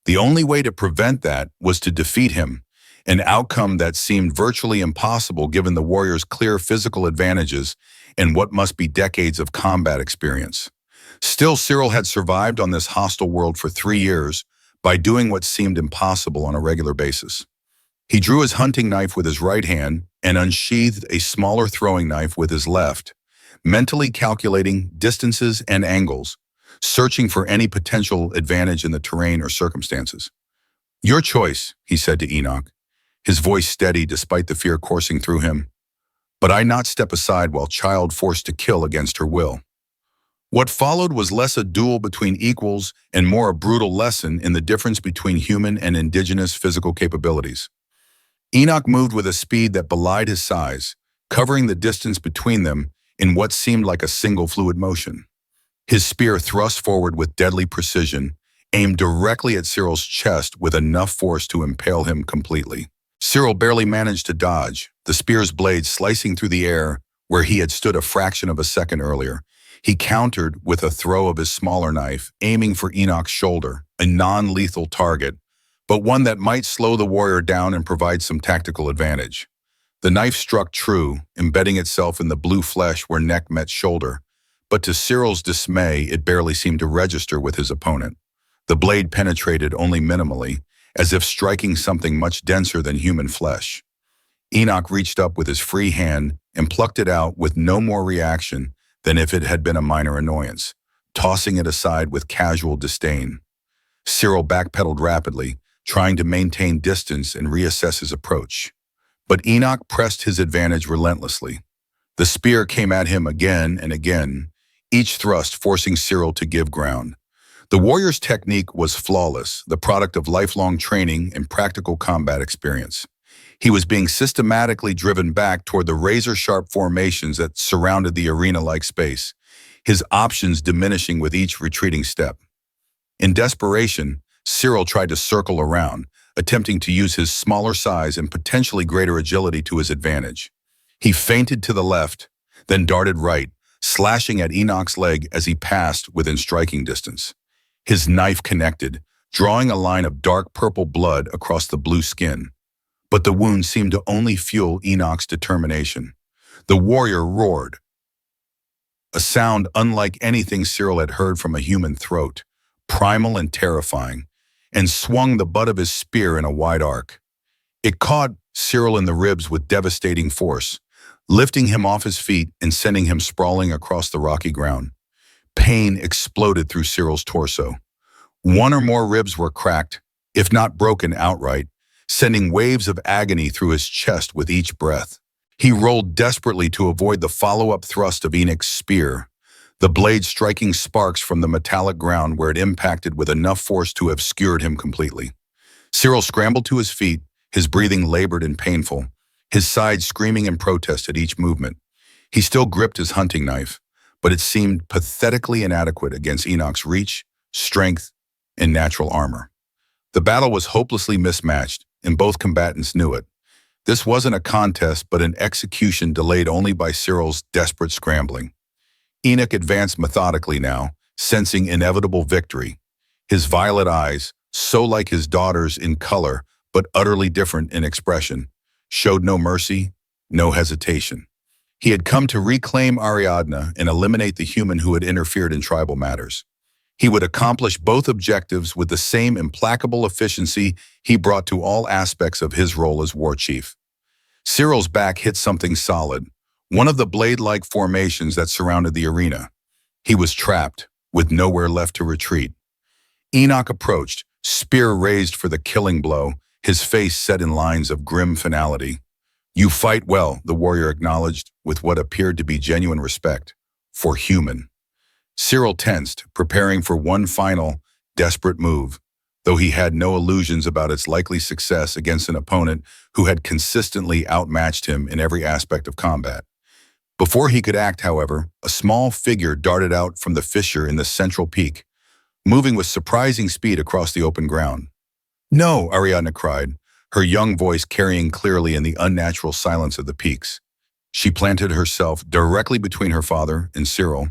Speaker 1: The only way to prevent that was to defeat him, an outcome that seemed virtually impossible given the warrior's clear physical advantages and what must be decades of combat experience. Still, Cyril had survived on this hostile world for 3 years by doing what seemed impossible on a regular basis. He drew his hunting knife with his right hand and unsheathed a smaller throwing knife with his left, mentally calculating distances and angles, searching for any potential advantage in the terrain or circumstances. "Your choice," he said to Enoch, his voice steady despite the fear coursing through him. "But I not step aside while child forced to kill against her will." What followed was less a duel between equals and more a brutal lesson in the difference between human and indigenous physical capabilities. Enoch moved with a speed that belied his size, covering the distance between them in what seemed like a single fluid motion. His spear thrust forward with deadly precision, aimed directly at Cyril's chest with enough force to impale him completely. Cyril barely managed to dodge, the spear's blade slicing through the air where he had stood a fraction of a second earlier. He countered with a throw of his smaller knife, aiming for Enoch's shoulder, a non-lethal target, but one that might slow the warrior down and provide some tactical advantage. The knife struck true, embedding itself in the blue flesh where neck met shoulder, But to Cyril's dismay, it barely seemed to register with his opponent. The blade penetrated only minimally, as if striking something much denser than human flesh. Enoch reached up with his free hand and plucked it out with no more reaction than if it had been a minor annoyance, tossing it aside with casual disdain. Cyril backpedaled rapidly, trying to maintain distance and reassess his approach. But Enoch pressed his advantage relentlessly. The spear came at him again and again, each thrust forcing Cyril to give ground. The warrior's technique was flawless, the product of lifelong training and practical combat experience. He was being systematically driven back toward the razor-sharp formations that surrounded the arena-like space, his options diminishing with each retreating step. In desperation, Cyril tried to circle around, attempting to use his smaller size and potentially greater agility to his advantage. He feinted to the left, then darted right, slashing at Enoch's leg as he passed within striking distance. His knife connected, drawing a line of dark purple blood across the blue skin. But the wound seemed to only fuel Enoch's determination. The warrior roared, a sound unlike anything Cyril had heard from a human throat, primal and terrifying, and swung the butt of his spear in a wide arc. It caught Cyril in the ribs with devastating force, lifting him off his feet and sending him sprawling across the rocky ground. Pain exploded through Cyril's torso. One or more ribs were cracked, if not broken outright, sending waves of agony through his chest with each breath. He rolled desperately to avoid the follow-up thrust of Enoch's spear, the blade striking sparks from the metallic ground where it impacted with enough force to have skewered him completely. Cyril scrambled to his feet, his breathing labored and painful, his sides screaming in protest at each movement. He still gripped his hunting knife, but it seemed pathetically inadequate against Enoch's reach, strength, and natural armor. The battle was hopelessly mismatched, and both combatants knew it. This wasn't a contest, but an execution delayed only by Cyril's desperate scrambling. Enoch advanced methodically now, sensing inevitable victory. His violet eyes, so like his daughter's in color, but utterly different in expression, showed no mercy, no hesitation. He had come to reclaim Ariadna and eliminate the human who had interfered in tribal matters. He would accomplish both objectives with the same implacable efficiency he brought to all aspects of his role as war chief. Cyril's back hit something solid, one of the blade-like formations that surrounded the arena. He was trapped, with nowhere left to retreat. Enoch approached, spear raised for the killing blow, his face set in lines of grim finality. "You fight well," the warrior acknowledged, with what appeared to be genuine respect. "For human." Cyril tensed, preparing for one final, desperate move, though he had no illusions about its likely success against an opponent who had consistently outmatched him in every aspect of combat. Before he could act, however, a small figure darted out from the fissure in the central peak, moving with surprising speed across the open ground. "No!" Ariadna cried, her young voice carrying clearly in the unnatural silence of the peaks. She planted herself directly between her father and Cyril,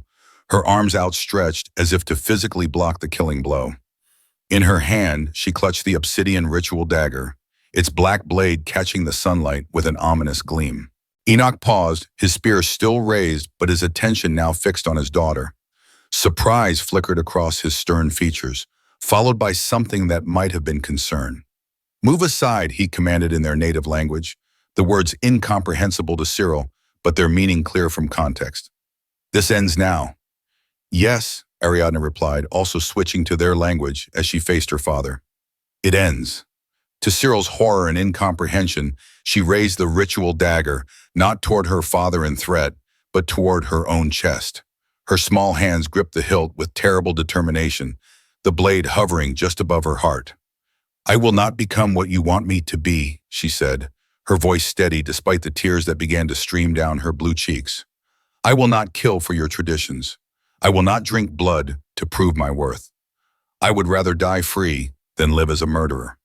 Speaker 1: her arms outstretched as if to physically block the killing blow. In her hand, she clutched the obsidian ritual dagger, its black blade catching the sunlight with an ominous gleam. Enoch paused, his spear still raised, but his attention now fixed on his daughter. Surprise flickered across his stern features, followed by something that might have been concern. "Move aside," he commanded in their native language, the words incomprehensible to Cyril, but their meaning clear from context. "This ends now." "Yes," Ariadna replied, also switching to their language as she faced her father. "It ends." To Cyril's horror and incomprehension, she raised the ritual dagger, not toward her father in threat, but toward her own chest. Her small hands gripped the hilt with terrible determination, the blade hovering just above her heart. "I will not become what you want me to be," she said, her voice steady despite the tears that began to stream down her blue cheeks. "I will not kill for your traditions. I will not drink blood to prove my worth. I would rather die free than live as a murderer."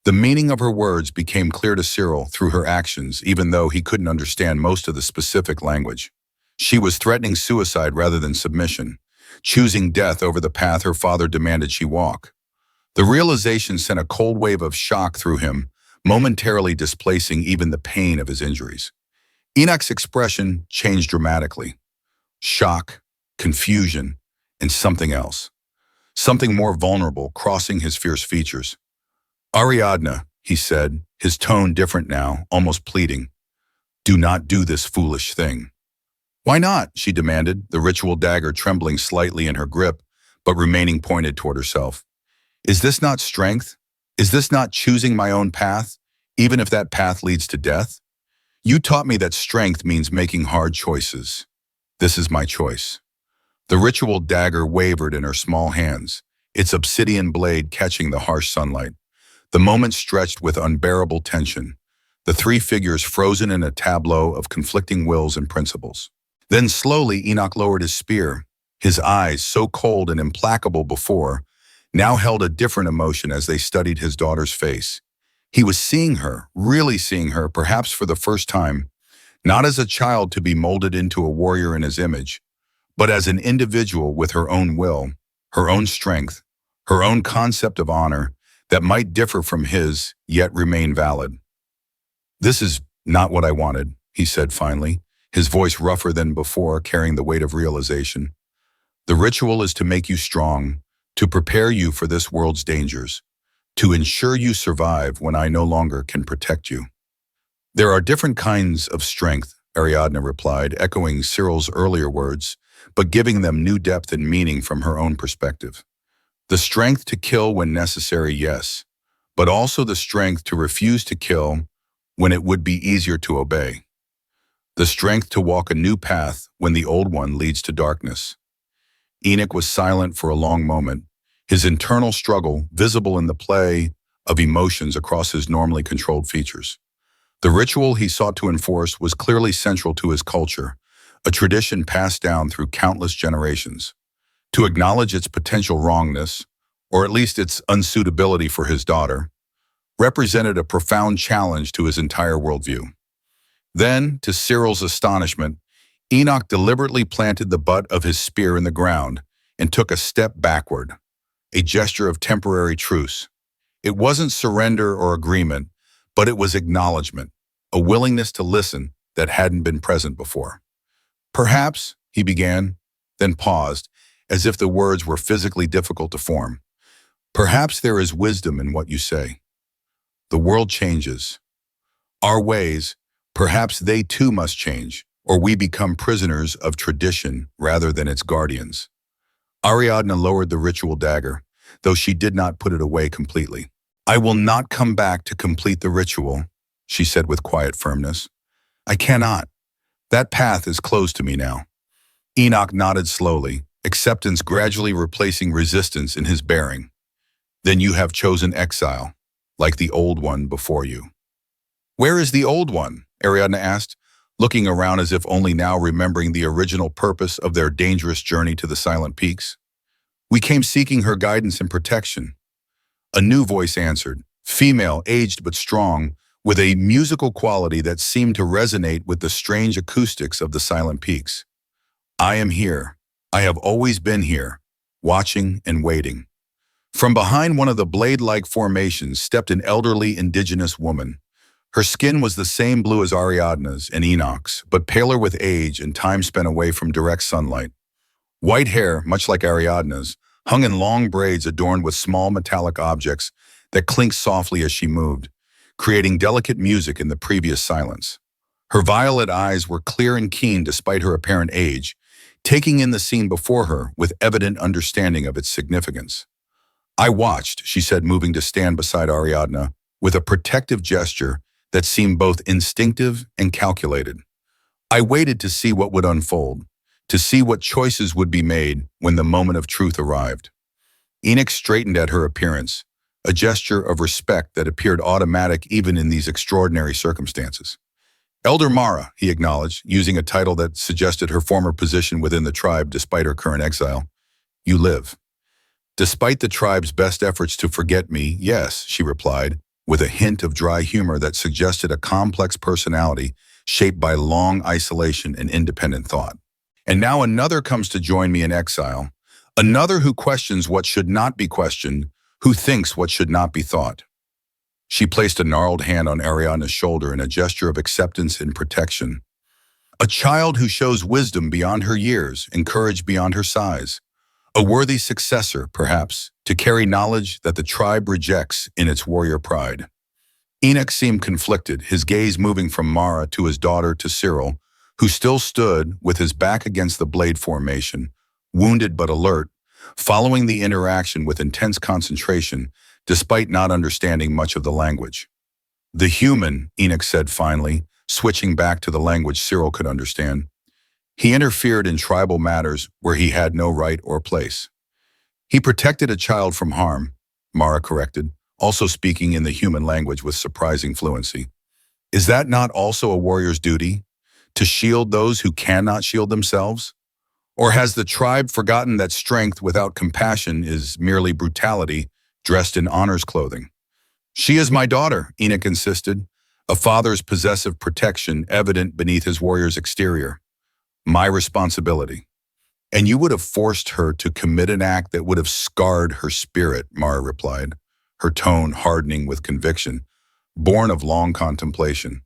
Speaker 1: The meaning of her words became clear to Cyril through her actions, even though he couldn't understand most of the specific language. She was threatening suicide rather than submission, choosing death over the path her father demanded she walk. The realization sent a cold wave of shock through him, momentarily displacing even the pain of his injuries. Enoch's expression changed dramatically. Shock, confusion, and something else. Something more vulnerable crossing his fierce features. Ariadna, he said, his tone different now, almost pleading. Do not do this foolish thing. Why not? She demanded, the ritual dagger trembling slightly in her grip, but remaining pointed toward herself. Is this not strength? Is this not choosing my own path, even if that path leads to death? You taught me that strength means making hard choices. This is my choice. The ritual dagger wavered in her small hands, its obsidian blade catching the harsh sunlight. The moment stretched with unbearable tension, the three figures frozen in a tableau of conflicting wills and principles. Then slowly Enoch lowered his spear. His eyes, so cold and implacable before, now held a different emotion as they studied his daughter's face. He was seeing her, really seeing her, perhaps for the first time, not as a child to be molded into a warrior in his image, but as an individual with her own will, her own strength, her own concept of honor that might differ from his, yet remain valid. This is not what I wanted, he said finally, his voice rougher than before, carrying the weight of realization. The ritual is to make you strong, to prepare you for this world's dangers, to ensure you survive when I no longer can protect you. There are different kinds of strength, Ariadna replied, echoing Cyril's earlier words, but giving them new depth and meaning from her own perspective. The strength to kill when necessary, yes, but also the strength to refuse to kill when it would be easier to obey. The strength to walk a new path when the old one leads to darkness. Enoch was silent for a long moment, his internal struggle visible in the play of emotions across his normally controlled features. The ritual he sought to enforce was clearly central to his culture, a tradition passed down through countless generations. To acknowledge its potential wrongness, or at least its unsuitability for his daughter, represented a profound challenge to his entire worldview. Then, to Cyril's astonishment, Enoch deliberately planted the butt of his spear in the ground and took a step backward, a gesture of temporary truce. It wasn't surrender or agreement, but it was acknowledgement, a willingness to listen that hadn't been present before. Perhaps, he began, then paused, as if the words were physically difficult to form. Perhaps there is wisdom in what you say. The world changes. Our ways, perhaps they too must change, or we become prisoners of tradition rather than its guardians. Ariadna lowered the ritual dagger, though she did not put it away completely. I will not come back to complete the ritual, she said with quiet firmness. I cannot. That path is closed to me now. Enoch nodded slowly, acceptance gradually replacing resistance in his bearing. Then you have chosen exile, like the old one before you. Where is the old one? Ariadna asked, looking around as if only now remembering the original purpose of their dangerous journey to the Silent Peaks. We came seeking her guidance and protection. A new voice answered, female, aged but strong, with a musical quality that seemed to resonate with the strange acoustics of the Silent Peaks. I am here. I have always been here, watching and waiting. From behind one of the blade-like formations stepped an elderly indigenous woman. Her skin was the same blue as Ariadna's and Enoch's, but paler with age and time spent away from direct sunlight. White hair, much like Ariadna's, hung in long braids adorned with small metallic objects that clinked softly as she moved, creating delicate music in the previous silence. Her violet eyes were clear and keen despite her apparent age, taking in the scene before her with evident understanding of its significance. I watched, she said, moving to stand beside Ariadna, with a protective gesture that seemed both instinctive and calculated. I waited to see what would unfold, to see what choices would be made when the moment of truth arrived. Enoch straightened at her appearance, a gesture of respect that appeared automatic even in these extraordinary circumstances. Elder Mara, he acknowledged, using a title that suggested her former position within the tribe despite her current exile. You live. Despite the tribe's best efforts to forget me, yes, she replied, with a hint of dry humor that suggested a complex personality shaped by long isolation and independent thought. And now another comes to join me in exile, another who questions what should not be questioned, who thinks what should not be thought. She placed a gnarled hand on Ariadna's shoulder in a gesture of acceptance and protection. A child who shows wisdom beyond her years and courage beyond her size. A worthy successor, perhaps, to carry knowledge that the tribe rejects in its warrior pride. Enoch seemed conflicted, his gaze moving from Mara to his daughter to Cyril, who still stood with his back against the blade formation, wounded but alert, following the interaction with intense concentration, despite not understanding much of the language. The human, Enoch said finally, switching back to the language Cyril could understand. He interfered in tribal matters where he had no right or place. He protected a child from harm, Mara corrected, also speaking in the human language with surprising fluency. Is that not also a warrior's duty? To shield those who cannot shield themselves? Or has the tribe forgotten that strength without compassion is merely brutality dressed in honor's clothing? She is my daughter, Enoch insisted, a father's possessive protection evident beneath his warrior's exterior. My responsibility. And you would have forced her to commit an act that would have scarred her spirit, Mara replied, her tone hardening with conviction, born of long contemplation.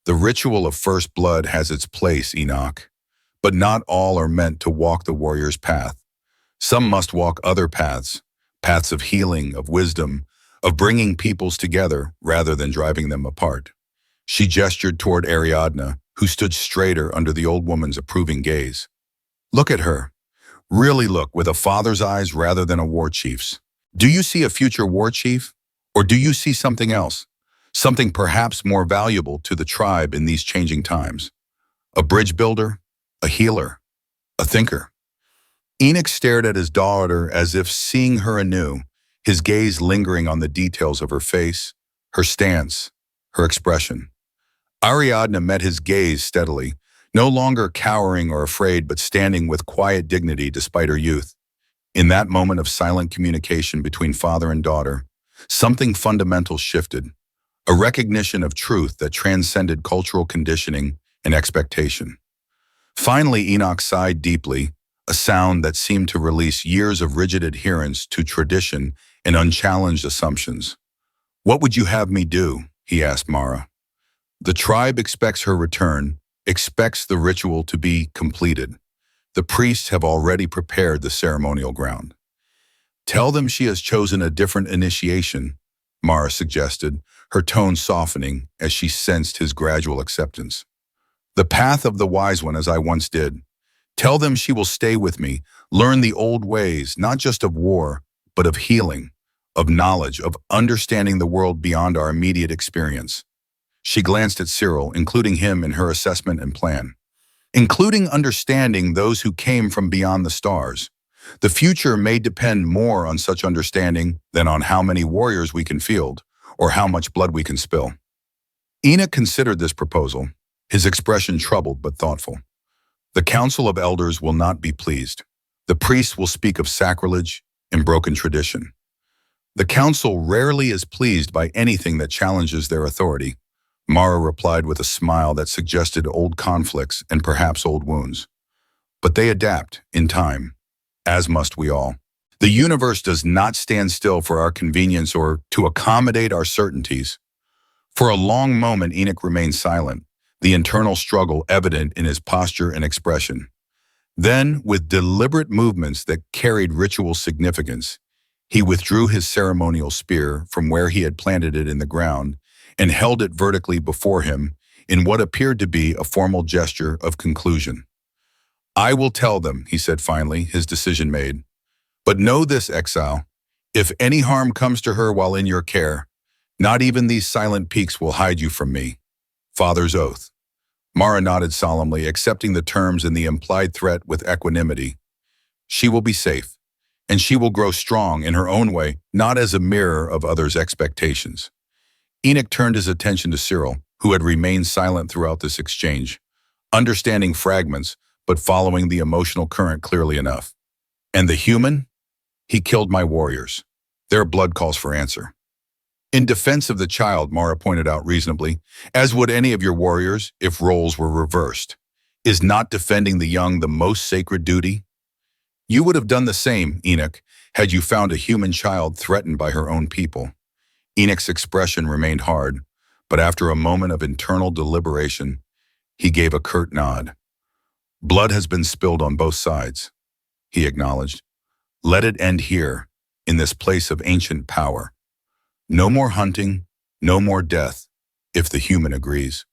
Speaker 1: The ritual of first blood has its place, Enoch, but not all are meant to walk the warrior's path. Some must walk other paths, paths of healing, of wisdom, of bringing peoples together rather than driving them apart. She gestured toward Ariadna, who stood straighter under the old woman's approving gaze. Look at her. Really look with a father's eyes rather than a war chief's. Do you see a future war chief? Or do you see something else? Something perhaps more valuable to the tribe in these changing times? A bridge builder? A healer? A thinker? Enoch stared at his daughter as if seeing her anew, his gaze lingering on the details of her face, her stance, her expression. Ariadna met his gaze steadily, no longer cowering or afraid but standing with quiet dignity despite her youth. In that moment of silent communication between father and daughter, something fundamental shifted, a recognition of truth that transcended cultural conditioning and expectation. Finally, Enoch sighed deeply, a sound that seemed to release years of rigid adherence to tradition and unchallenged assumptions. What would you have me do? He asked Mara. The tribe expects her return, expects the ritual to be completed. The priests have already prepared the ceremonial ground. Tell them she has chosen a different initiation, Mara suggested, her tone softening as she sensed his gradual acceptance. The path of the wise one as I once did. Tell them she will stay with me, learn the old ways, not just of war, but of healing, of knowledge, of understanding the world beyond our immediate experience. She glanced at Cyril, including him in her assessment and plan. Including understanding those who came from beyond the stars. The future may depend more on such understanding than on how many warriors we can field or how much blood we can spill. Enoch considered this proposal, his expression troubled but thoughtful. The council of elders will not be pleased. The priests will speak of sacrilege and broken tradition. The council rarely is pleased by anything that challenges their authority, Mara replied with a smile that suggested old conflicts and perhaps old wounds. But they adapt, in time, as must we all. The universe does not stand still for our convenience or to accommodate our certainties. For a long moment, Enoch remained silent, the internal struggle evident in his posture and expression. Then, with deliberate movements that carried ritual significance, he withdrew his ceremonial spear from where he had planted it in the ground and held it vertically before him in what appeared to be a formal gesture of conclusion. I will tell them, he said finally, his decision made. But know this, exile, if any harm comes to her while in your care, not even these silent peaks will hide you from me. Father's oath. Mara nodded solemnly, accepting the terms and the implied threat with equanimity. She will be safe, and she will grow strong in her own way, not as a mirror of others' expectations. Enoch turned his attention to Cyril, who had remained silent throughout this exchange, understanding fragments, but following the emotional current clearly enough. And the human? He killed my warriors. Their blood calls for answer. In defense of the child, Mara pointed out reasonably, as would any of your warriors if roles were reversed. Is not defending the young the most sacred duty? You would have done the same, Enoch, had you found a human child threatened by her own people. Enoch's expression remained hard, but after a moment of internal deliberation, He gave a curt nod. Blood has been spilled on both sides, he acknowledged. Let it end here, in this place of ancient power. No more hunting, no more death, if the human agrees.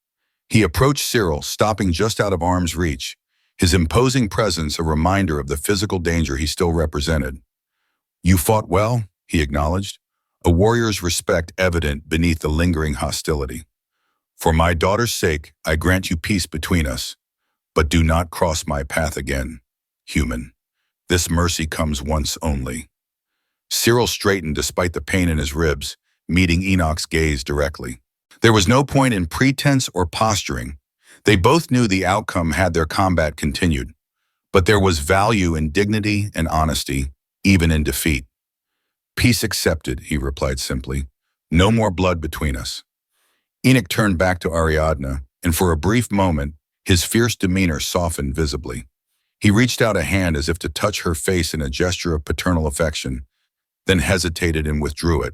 Speaker 1: He approached Cyril, stopping just out of arm's reach, his imposing presence a reminder of the physical danger he still represented. You fought well, he acknowledged, a warrior's respect evident beneath the lingering hostility. For my daughter's sake, I grant you peace between us, but do not cross my path again, human. This mercy comes once only. Cyril straightened despite the pain in his ribs, meeting Enoch's gaze directly. There was no point in pretense or posturing. They both knew the outcome had their combat continued, but there was value in dignity and honesty, even in defeat. Peace accepted, he replied simply. No more blood between us. Enoch turned back to Ariadna, and for a brief moment, his fierce demeanor softened visibly. He reached out a hand as if to touch her face in a gesture of paternal affection, then hesitated and withdrew it,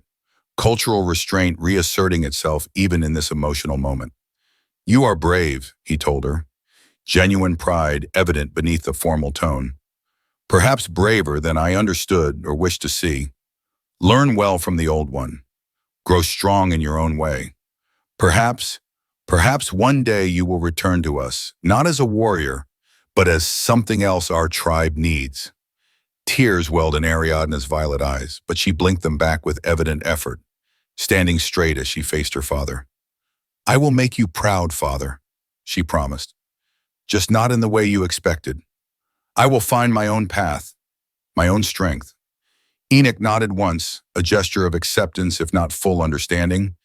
Speaker 1: cultural restraint reasserting itself even in this emotional moment. You are brave, he told her, genuine pride evident beneath the formal tone. Perhaps braver than I understood or wished to see. Learn well from the old one. Grow strong in your own way. Perhaps one day you will return to us, not as a warrior, but as something else our tribe needs. Tears welled in Ariadna's violet eyes, but she blinked them back with evident effort, standing straight as she faced her father. I will make you proud, father, she promised, just not in the way you expected. I will find my own path, my own strength. Enoch nodded once, a gesture of acceptance if not full understanding,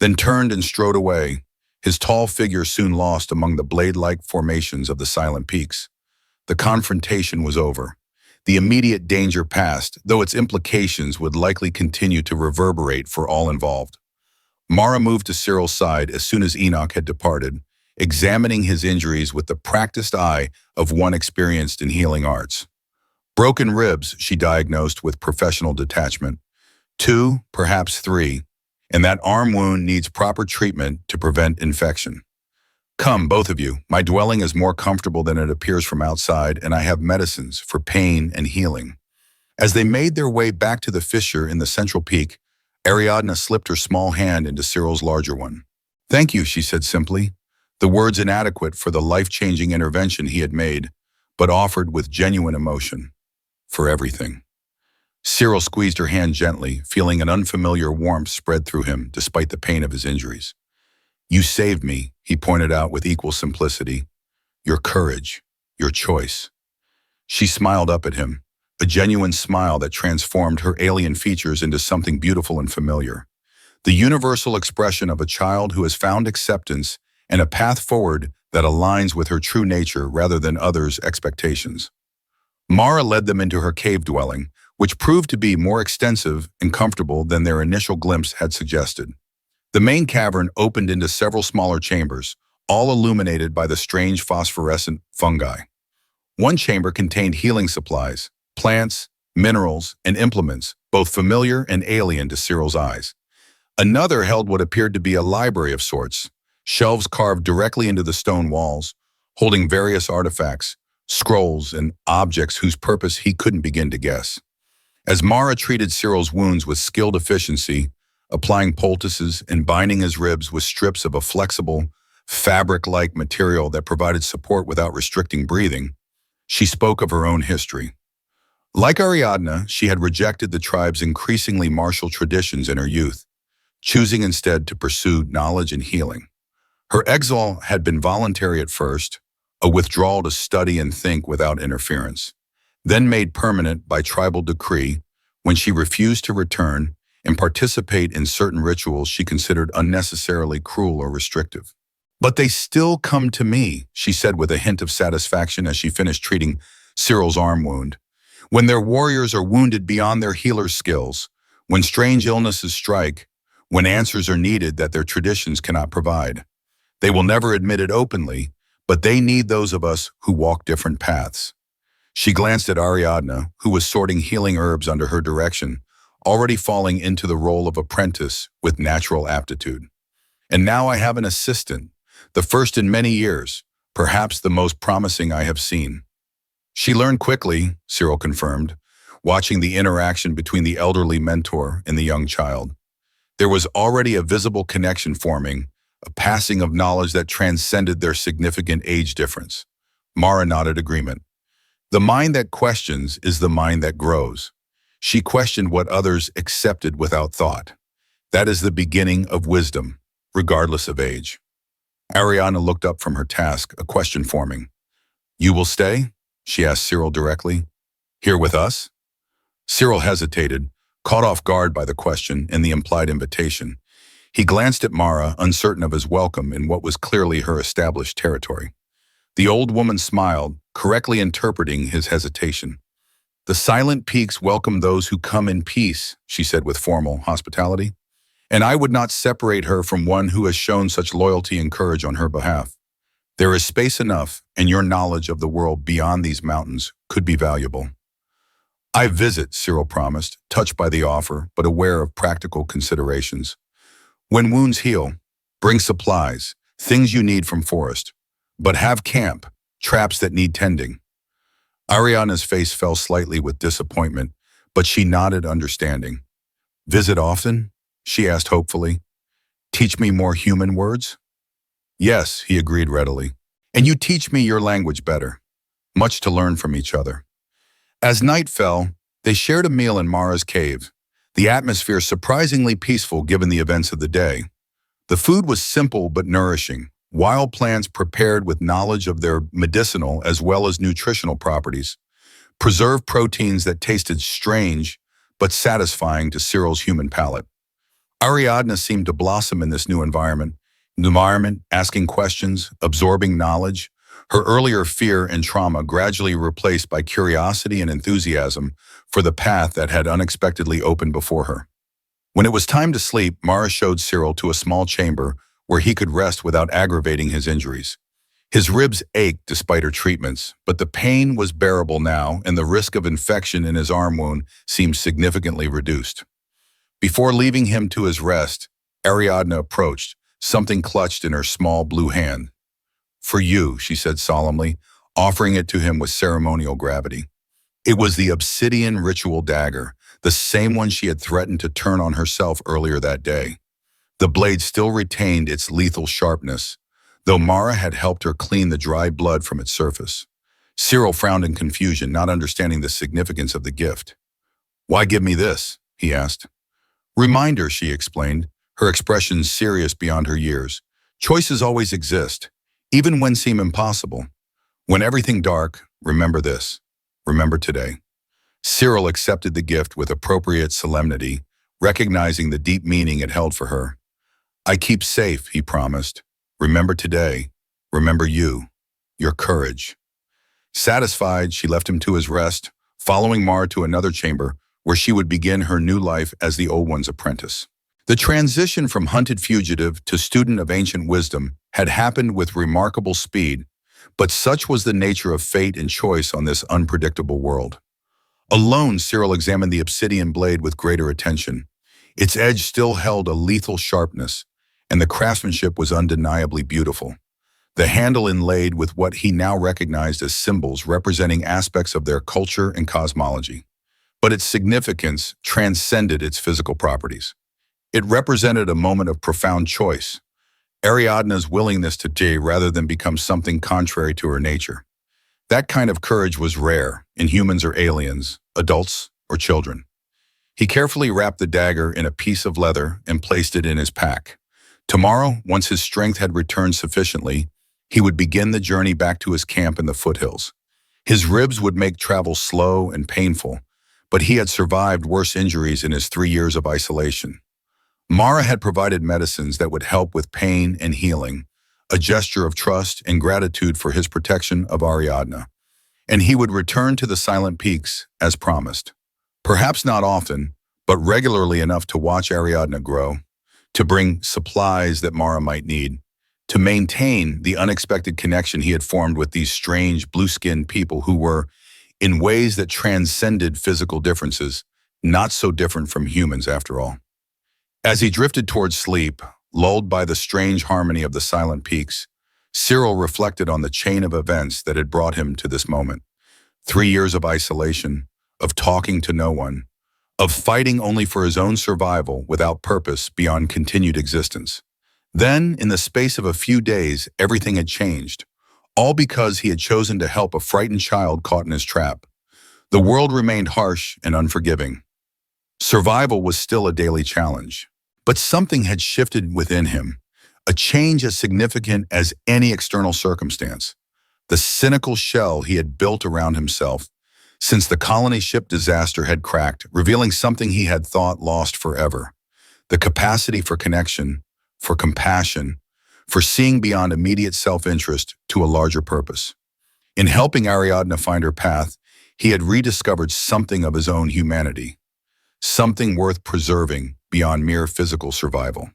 Speaker 1: then turned and strode away, his tall figure soon lost among the blade-like formations of the silent peaks. The confrontation was over. The immediate danger passed, though its implications would likely continue to reverberate for all involved. Mara moved to Cyril's side as soon as Enoch had departed, examining his injuries with the practiced eye of one experienced in healing arts. Broken ribs, she diagnosed with professional detachment. 2, perhaps 3, and that arm wound needs proper treatment to prevent infection. Come, both of you. My dwelling is more comfortable than it appears from outside, and I have medicines for pain and healing. As they made their way back to the fissure in the central peak, Ariadna slipped her small hand into Cyril's larger one. Thank you, she said simply, the words inadequate for the life-changing intervention he had made, but offered with genuine emotion. For everything. Cyril squeezed her hand gently, feeling an unfamiliar warmth spread through him despite the pain of his injuries. You saved me, he pointed out with equal simplicity. Your courage, your choice. She smiled up at him, a genuine smile that transformed her alien features into something beautiful and familiar. The universal expression of a child who has found acceptance and a path forward that aligns with her true nature rather than others' expectations. Mara led them into her cave dwelling, which proved to be more extensive and comfortable than their initial glimpse had suggested. The main cavern opened into several smaller chambers, all illuminated by the strange phosphorescent fungi. One chamber contained healing supplies, plants, minerals, and implements, both familiar and alien to Cyril's eyes. Another held what appeared to be a library of sorts, shelves carved directly into the stone walls, holding various artifacts, scrolls, and objects whose purpose he couldn't begin to guess. As Mara treated Cyril's wounds with skilled efficiency, applying poultices and binding his ribs with strips of a flexible, fabric-like material that provided support without restricting breathing, she spoke of her own history. Like Ariadna, she had rejected the tribe's increasingly martial traditions in her youth, choosing instead to pursue knowledge and healing. Her exile had been voluntary at first, a withdrawal to study and think without interference, then made permanent by tribal decree when she refused to return and participate in certain rituals she considered unnecessarily cruel or restrictive. But they still come to me, she said with a hint of satisfaction as she finished treating Cyril's arm wound. When their warriors are wounded beyond their healer's skills, when strange illnesses strike, when answers are needed that their traditions cannot provide. They will never admit it openly, but they need those of us who walk different paths. She glanced at Ariadna, who was sorting healing herbs under her direction, already falling into the role of apprentice with natural aptitude. And now I have an assistant, the first in many years, perhaps the most promising I have seen. She learned quickly, Cyril confirmed, watching the interaction between the elderly mentor and the young child. There was already a visible connection forming, a passing of knowledge that transcended their significant age difference. Mara nodded agreement. The mind that questions is the mind that grows. She questioned what others accepted without thought. That is the beginning of wisdom, regardless of age. Ariadna looked up from her task, a question forming. You will stay? She asked Cyril directly. Here with us? Cyril hesitated, caught off guard by the question and the implied invitation. He glanced at Mara, uncertain of his welcome in what was clearly her established territory. The old woman smiled, correctly interpreting his hesitation. The silent peaks welcome those who come in peace, she said with formal hospitality. And I would not separate her from one who has shown such loyalty and courage on her behalf. There is space enough, and your knowledge of the world beyond these mountains could be valuable. I visit, Cyril promised, touched by the offer, but aware of practical considerations. When wounds heal, bring supplies, things you need from forest, but have camp, traps that need tending. Ariadna's face fell slightly with disappointment, but she nodded understanding. Visit often? She asked hopefully. Teach me more human words? Yes, he agreed readily. And you teach me your language better. Much to learn from each other. As night fell, they shared a meal in Mara's cave, the atmosphere surprisingly peaceful given the events of the day. The food was simple but nourishing, wild plants prepared with knowledge of their medicinal as well as nutritional properties, preserved proteins that tasted strange but satisfying to Cyril's human palate. Ariadna seemed to blossom in this new environment, asking questions, absorbing knowledge, her earlier fear and trauma gradually replaced by curiosity and enthusiasm for the path that had unexpectedly opened before her. When it was time to sleep, Mara showed Cyril to a small chamber where he could rest without aggravating his injuries. His ribs ached despite her treatments, but the pain was bearable now and the risk of infection in his arm wound seemed significantly reduced. Before leaving him to his rest, Ariadna approached, something clutched in her small blue hand. For you, she said solemnly, offering it to him with ceremonial gravity. It was the obsidian ritual dagger, the same one she had threatened to turn on herself earlier that day. The blade still retained its lethal sharpness, though Mara had helped her clean the dry blood from its surface. Cyril frowned in confusion, not understanding the significance of the gift. Why give me this? He asked. Reminder, she explained, her expression serious beyond her years. Choices always exist, even when seem impossible. When everything dark, remember this. Remember today. Cyril accepted the gift with appropriate solemnity, recognizing the deep meaning it held for her. I keep safe, he promised. Remember today. Remember you. Your courage. Satisfied, she left him to his rest, following Mara to another chamber where she would begin her new life as the old one's apprentice. The transition from hunted fugitive to student of ancient wisdom had happened with remarkable speed, but such was the nature of fate and choice on this unpredictable world. Alone, Cyril examined the obsidian blade with greater attention. Its edge still held a lethal sharpness, and the craftsmanship was undeniably beautiful. The handle inlaid with what he now recognized as symbols representing aspects of their culture and cosmology. But its significance transcended its physical properties. It represented a moment of profound choice, Ariadna's willingness to die rather than become something contrary to her nature. That kind of courage was rare in humans or aliens, adults or children. He carefully wrapped the dagger in a piece of leather and placed it in his pack. Tomorrow, once his strength had returned sufficiently, he would begin the journey back to his camp in the foothills. His ribs would make travel slow and painful, but he had survived worse injuries in his 3 years of isolation. Mara had provided medicines that would help with pain and healing, a gesture of trust and gratitude for his protection of Ariadna. And he would return to the Silent Peaks as promised. Perhaps not often, but regularly enough to watch Ariadna grow, to bring supplies that Mara might need, to maintain the unexpected connection he had formed with these strange blue-skinned people who were, in ways that transcended physical differences, not so different from humans after all. As he drifted towards sleep, lulled by the strange harmony of the Silent Peaks, Cyril reflected on the chain of events that had brought him to this moment. 3 years of isolation, of talking to no one, of fighting only for his own survival without purpose beyond continued existence. Then, in the space of a few days, everything had changed, all because he had chosen to help a frightened child caught in his trap. The world remained harsh and unforgiving. Survival was still a daily challenge. But something had shifted within him, a change as significant as any external circumstance. The cynical shell he had built around himself since the colony ship disaster had cracked, revealing something he had thought lost forever: the capacity for connection, for compassion, for seeing beyond immediate self-interest to a larger purpose. In helping Ariadna find her path, he had rediscovered something of his own humanity, something worth preserving beyond mere physical survival.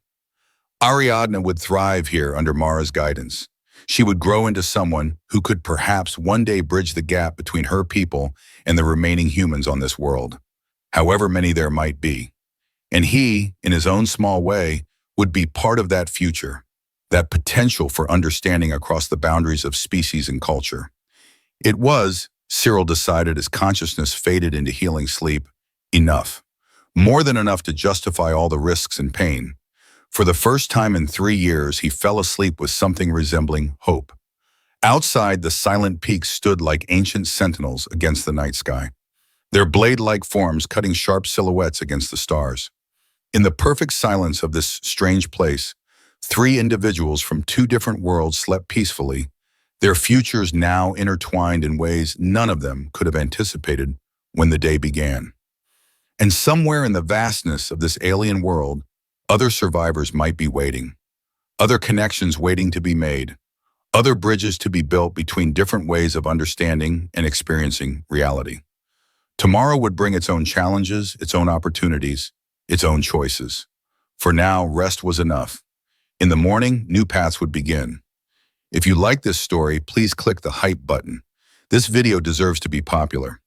Speaker 1: Ariadna would thrive here under Mara's guidance. She would grow into someone who could perhaps one day bridge the gap between her people and the remaining humans on this world, however many there might be. And he, in his own small way, would be part of that future, that potential for understanding across the boundaries of species and culture. It was, Cyril decided as consciousness faded into healing sleep, enough. More than enough to justify all the risks and pain. For the first time in 3 years, he fell asleep with something resembling hope. Outside, the silent peaks stood like ancient sentinels against the night sky, their blade-like forms cutting sharp silhouettes against the stars. In the perfect silence of this strange place, 3 individuals from 2 different worlds slept peacefully, their futures now intertwined in ways none of them could have anticipated when the day began. And somewhere in the vastness of this alien world, other survivors might be waiting, other connections waiting to be made, other bridges to be built between different ways of understanding and experiencing reality. Tomorrow would bring its own challenges, its own opportunities, its own choices. For now, rest was enough. In the morning, new paths would begin. If you like this story, please click the hype button. This video deserves to be popular.